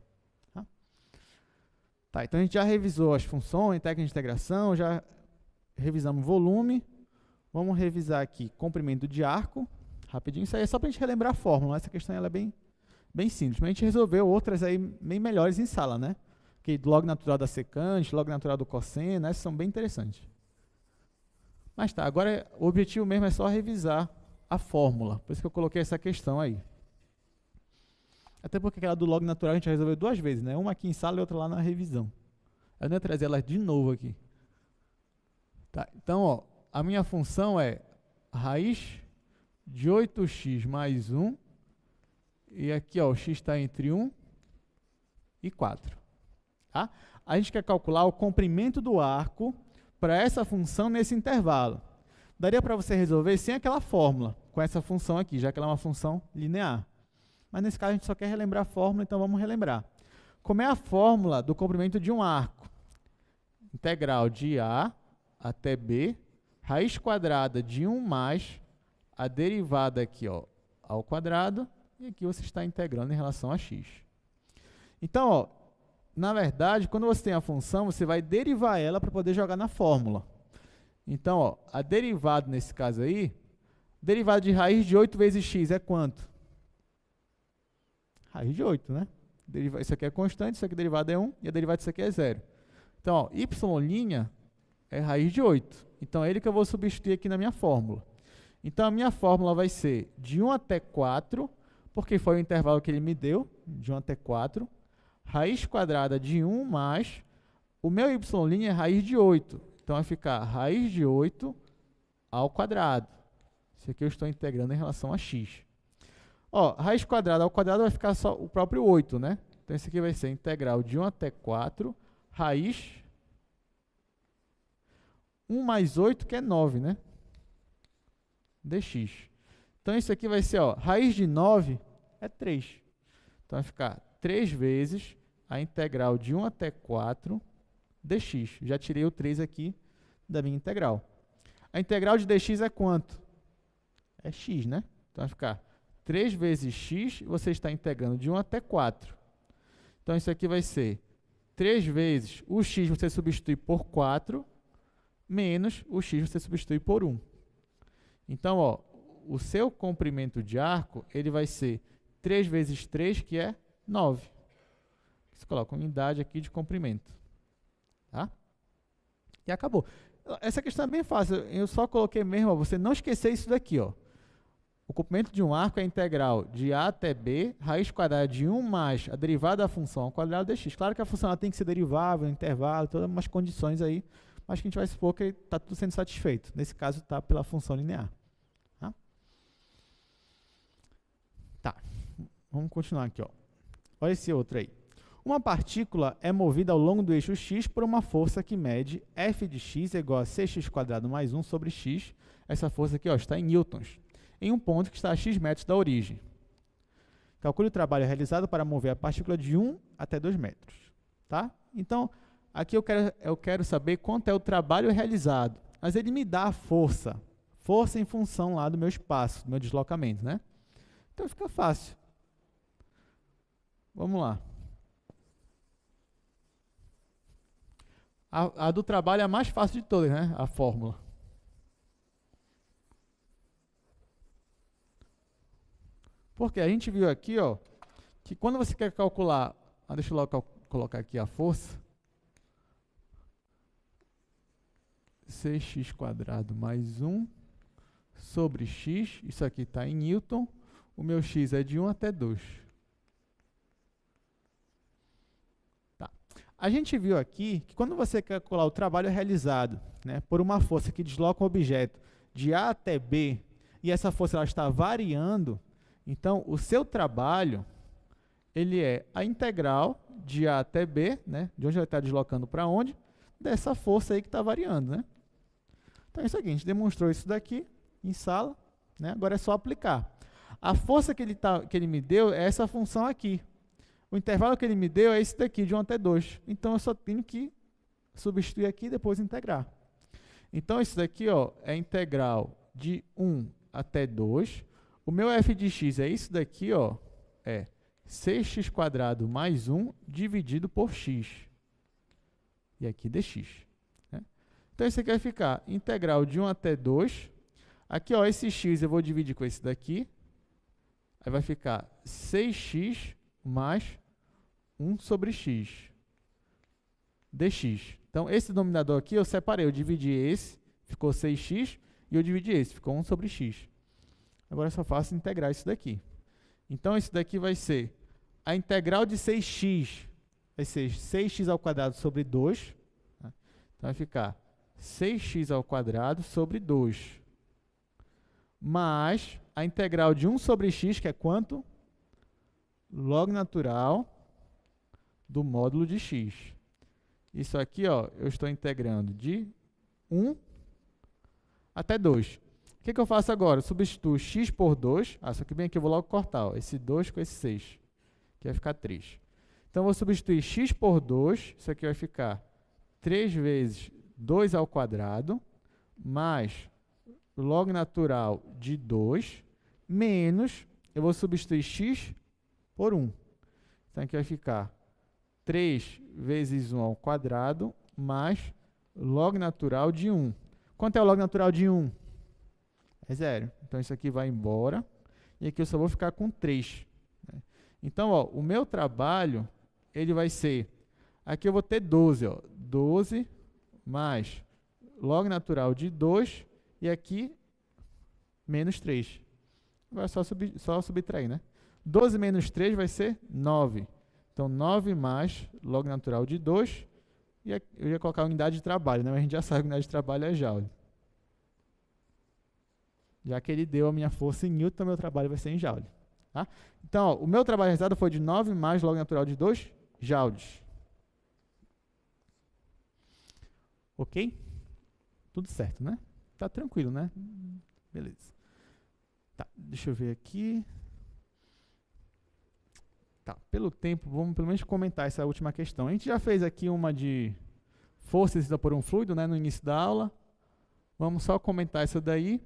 Tá, então a gente já revisou as funções, técnica de integração, já revisamos volume. Vamos revisar aqui comprimento de arco, rapidinho. Isso aí é só para a gente relembrar a fórmula. Essa questão ela é bem simples, mas a gente resolveu outras aí bem melhores em sala, né? Que log natural da secante, log natural do cosseno, essas são bem interessantes. Mas tá, agora o objetivo mesmo é só revisar a fórmula, por isso que eu coloquei essa questão aí. Até porque aquela do log natural a gente já resolveu 2 vezes, né? Uma aqui em sala e outra lá na revisão. Eu não ia trazer ela de novo aqui. Tá, então, ó, a minha função é raiz de 8x mais 1. E aqui, ó, o x está entre 1 e 4. Tá? A gente quer calcular o comprimento do arco para essa função nesse intervalo. Daria para você resolver sem aquela fórmula, com essa função aqui, já que ela é uma função linear. Mas nesse caso a gente só quer relembrar a fórmula, então vamos relembrar. Como é a fórmula do comprimento de um arco? Integral de A até B, raiz quadrada de 1 mais a derivada aqui, ó, ao quadrado, e aqui você está integrando em relação a x. Então, ó, na verdade, quando você tem a função, você vai derivar ela para poder jogar na fórmula. Então, ó, a derivada nesse caso aí, derivada de raiz de 8 vezes x é quanto? Raiz de 8, né? Isso aqui é constante, isso aqui derivada é 1, e a derivada disso aqui é 0. Então, ó, y' é raiz de 8. Então, é ele que eu vou substituir aqui na minha fórmula. Então, a minha fórmula vai ser de 1 até 4, porque foi o intervalo que ele me deu, de 1 até 4, raiz quadrada de 1 mais, o meu y' é raiz de 8. Então, vai ficar raiz de 8 ao quadrado. Isso aqui eu estou integrando em relação a x. Ó, raiz quadrada ao quadrado vai ficar só o próprio 8, né? Então, esse aqui vai ser integral de 1 até 4, raiz 1 mais 8, que é 9, né? Dx. Então, isso aqui vai ser, ó, raiz de 9 é 3. Então, vai ficar 3 vezes a integral de 1 até 4 dx. Já tirei o 3 aqui da minha integral. A integral de dx é quanto? É x, né? Então, vai ficar 3 vezes x, você está integrando de 1 até 4. Então, isso aqui vai ser 3 vezes o x você substitui por 4, menos o x você substitui por 1. Então, ó, o seu comprimento de arco, ele vai ser 3 vezes 3, que é 9. Você coloca uma unidade aqui de comprimento. Tá? E acabou. Essa questão é bem fácil. Eu só coloquei mesmo, ó, você não esquecer isso daqui, ó. O comprimento de um arco é integral de A até B, raiz quadrada de 1 mais a derivada da função ao quadrado dx. Claro que a função ela tem que ser derivável, intervalo, todas umas condições aí, mas que a gente vai supor que está tudo sendo satisfeito. Nesse caso, está pela função linear. Tá? Tá. Vamos continuar aqui, ó. Olha esse outro aí. Uma partícula é movida ao longo do eixo x por uma força que mede f de x é igual a cx² mais 1 sobre x. Essa força aqui, ó, está em newtons, em um ponto que está a x metros da origem. Calcule o trabalho realizado para mover a partícula de 1 até 2 metros. Tá? Então, aqui eu quero saber quanto é o trabalho realizado. Mas ele me dá a força. Força em função lá do meu espaço, do meu deslocamento, né? Então, fica fácil. Vamos lá. A do trabalho é a mais fácil de todas, né? A fórmula. Porque a gente viu aqui, ó, que quando você quer calcular, deixa eu logo colocar aqui a força, 6x² mais 1 sobre x, isso aqui está em Newton, o meu x é de 1 até 2. Tá. A gente viu aqui que quando você quer calcular o trabalho realizado, né, por uma força que desloca um objeto de A até B, e essa força ela está variando, então o seu trabalho ele é a integral de A até B, né, de onde ele está deslocando para onde, dessa força aí que está variando, né? Então é isso aqui, a gente demonstrou isso daqui em sala, né? Agora é só aplicar. A força que ele me deu é essa função aqui. O intervalo que ele me deu é esse daqui, de 1 até 2. Então eu só tenho que substituir aqui e depois integrar. Então isso daqui, ó, é a integral de 1 até 2. O meu f de x é isso daqui, ó, é 6x² mais 1 dividido por x. E aqui dx. Né? Então, isso aqui vai ficar integral de 1 até 2. Aqui, ó, esse x eu vou dividir com esse daqui. Aí vai ficar 6x mais 1 sobre x dx. Então, esse denominador aqui eu separei. Eu dividi esse, ficou 6x, e eu dividi esse, ficou 1 sobre x. Agora, eu só faço integrar isso daqui. Então, isso daqui vai ser a integral de 6x, vai ser 6x² sobre 2. Tá? Então, vai ficar 6x² sobre 2. Mais a integral de 1 sobre x, que é quanto? Log natural do módulo de x. Isso aqui, ó, eu estou integrando de 1 até 2. O que eu faço agora? Eu substituo x por 2. Isso aqui bem aqui eu vou logo cortar, ó, esse 2 com esse 6, que vai ficar 3. Então, eu vou substituir x por 2, isso aqui vai ficar 3 vezes 2² mais log natural de 2, menos, eu vou substituir x por 1. Então, aqui vai ficar 3 vezes 1² mais log natural de 1. Quanto é o log natural de 1? É 0. Então, isso aqui vai embora. E aqui eu só vou ficar com 3. Né? Então, ó, o meu trabalho, ele vai ser... Aqui eu vou ter 12. Ó, 12 mais log natural de 2. E aqui, menos 3. Agora é só subtrair, né? 12 menos 3 vai ser 9. Então, 9 mais log natural de 2. E aqui, eu ia colocar a unidade de trabalho, né? Mas a gente já sabe que a unidade de trabalho é joule. Já que ele deu a minha força em Newton, meu trabalho vai ser em joule. Tá? Então, ó, o meu trabalho realizado foi de 9 mais log natural de 2 joules. Ok? Tudo certo, né? Tá tranquilo, né? Beleza. Tá, deixa eu ver aqui. Tá, pelo tempo, vamos pelo menos comentar essa última questão. A gente já fez aqui uma de força exercida por um fluido, né, no início da aula. Vamos só comentar essa daí.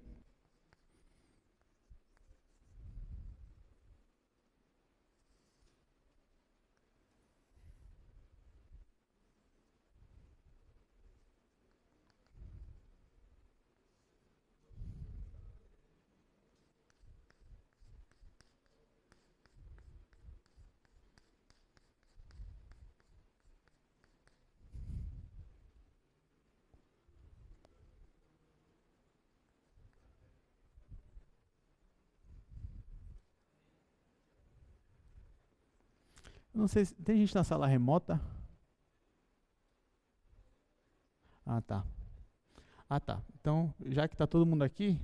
Não sei se tem gente na sala remota. Ah, tá. Ah, tá. Então, já que está todo mundo aqui,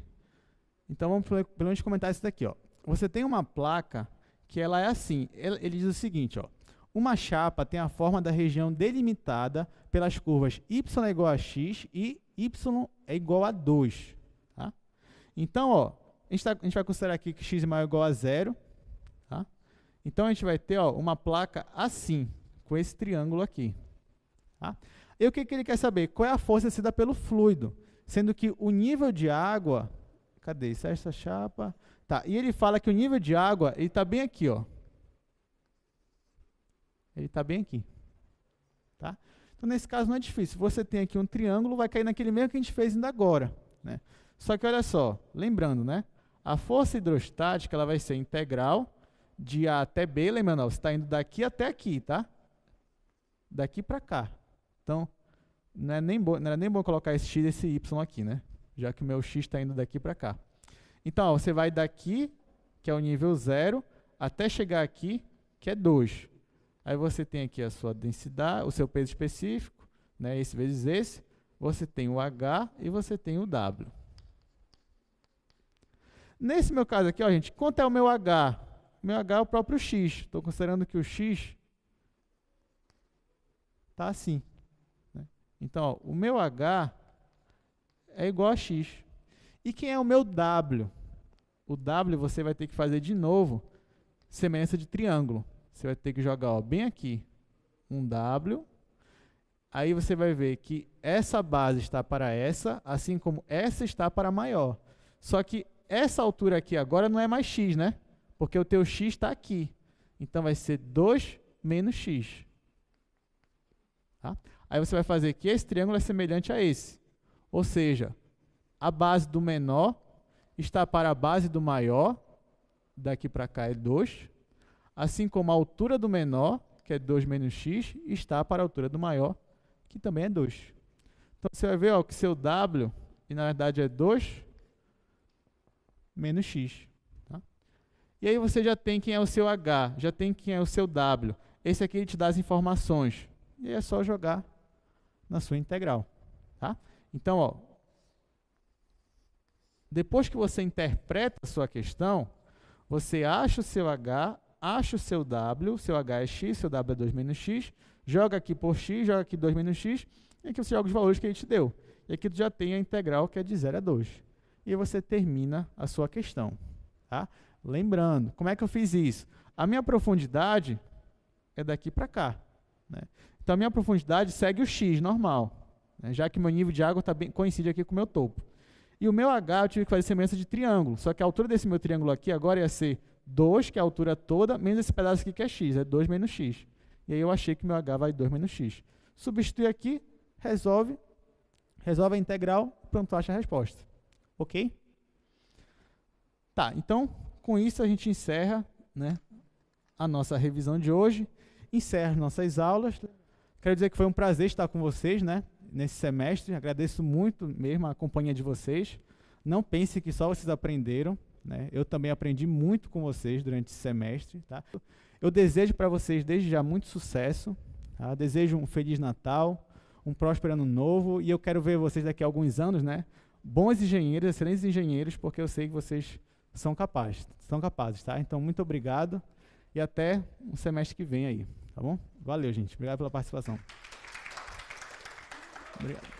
então vamos pelo menos comentar isso daqui, ó. Você tem uma placa que ela é assim. Ele diz o seguinte, ó. Uma chapa tem a forma da região delimitada pelas curvas y é igual a x e y é igual a 2. Tá? Então, ó, a gente vai considerar aqui que x é maior ou igual a 0. Tá? Então, a gente vai ter, ó, uma placa assim, com esse triângulo aqui. Tá? E o que ele quer saber? Qual é a força exercida pelo fluido? Sendo que o nível de água... Cadê? Isso é essa chapa... Tá, e ele fala que o nível de água, ele está bem aqui, ó. Ele está bem aqui. Tá? Então, nesse caso, não é difícil. Você tem aqui um triângulo, vai cair naquele mesmo que a gente fez ainda agora, né? Só que, olha só, lembrando, né? A força hidrostática ela vai ser integral de A até B. Lembrando, ó, você está indo daqui até aqui, tá? Daqui para cá. Então, não era nem bom colocar esse x e esse y aqui, né? Já que o meu x está indo daqui para cá. Então, ó, você vai daqui, que é o nível 0, até chegar aqui, que é 2. Aí você tem aqui a sua densidade, o seu peso específico, né? Esse vezes esse. Você tem o H e você tem o W. Nesse meu caso aqui, ó, gente, quanto é o meu H? O meu H é o próprio x. Estou considerando que o x está assim, né? Então, ó, o meu H é igual a x. E quem é o meu W? O W você vai ter que fazer de novo semelhança de triângulo. Você vai ter que jogar, ó, bem aqui um W. Aí você vai ver que essa base está para essa, assim como essa está para maior. Só que essa altura aqui agora não é mais x, né? Porque o teu x está aqui. Então, vai ser 2 menos x. Tá? Aí você vai fazer que esse triângulo é semelhante a esse. Ou seja, a base do menor está para a base do maior, daqui para cá é 2, assim como a altura do menor, que é 2 menos x, está para a altura do maior, que também é 2. Então, você vai ver, ó, que seu W, e na verdade é 2 menos x. Tá? E aí você já tem quem é o seu H, já tem quem é o seu W. Esse aqui ele te dá as informações. E é só jogar na sua integral. Tá? Então, ó, depois que você interpreta a sua questão, você acha o seu H, acha o seu H é x, seu W é 2 menos x, joga aqui por x, joga aqui 2 menos x, e aqui você joga os valores que ele te deu. E aqui tu já tem a integral que é de 0 a 2. E aí você termina a sua questão. Tá? Lembrando, como é que eu fiz isso? A minha profundidade é daqui para cá, né? Então, a minha profundidade segue o x normal, né? Já que meu nível de água coincide aqui com o meu topo. E o meu H eu tive que fazer semelhança de triângulo, só que a altura desse meu triângulo aqui agora ia ser 2, que é a altura toda, menos esse pedaço aqui que é x, é 2 menos x. E aí eu achei que meu H vai 2 menos x. Substitui aqui, resolve a integral, pronto, acha a resposta. Ok? Tá, então, com isso a gente encerra, né, a nossa revisão de hoje, encerra as nossas aulas. Quero dizer que foi um prazer estar com vocês, né, nesse semestre. Agradeço muito mesmo a companhia de vocês. Não pense que só vocês aprenderam, né? Eu também aprendi muito com vocês durante esse semestre. Tá? Eu desejo para vocês, desde já, muito sucesso. Tá? Desejo um Feliz Natal, um próspero Ano Novo, e eu quero ver vocês daqui a alguns anos, né? Bons engenheiros, excelentes engenheiros, porque eu sei que vocês são capazes, tá? Então, muito obrigado e até o semestre que vem aí, tá bom? Valeu, gente. Obrigado pela participação. Obrigado.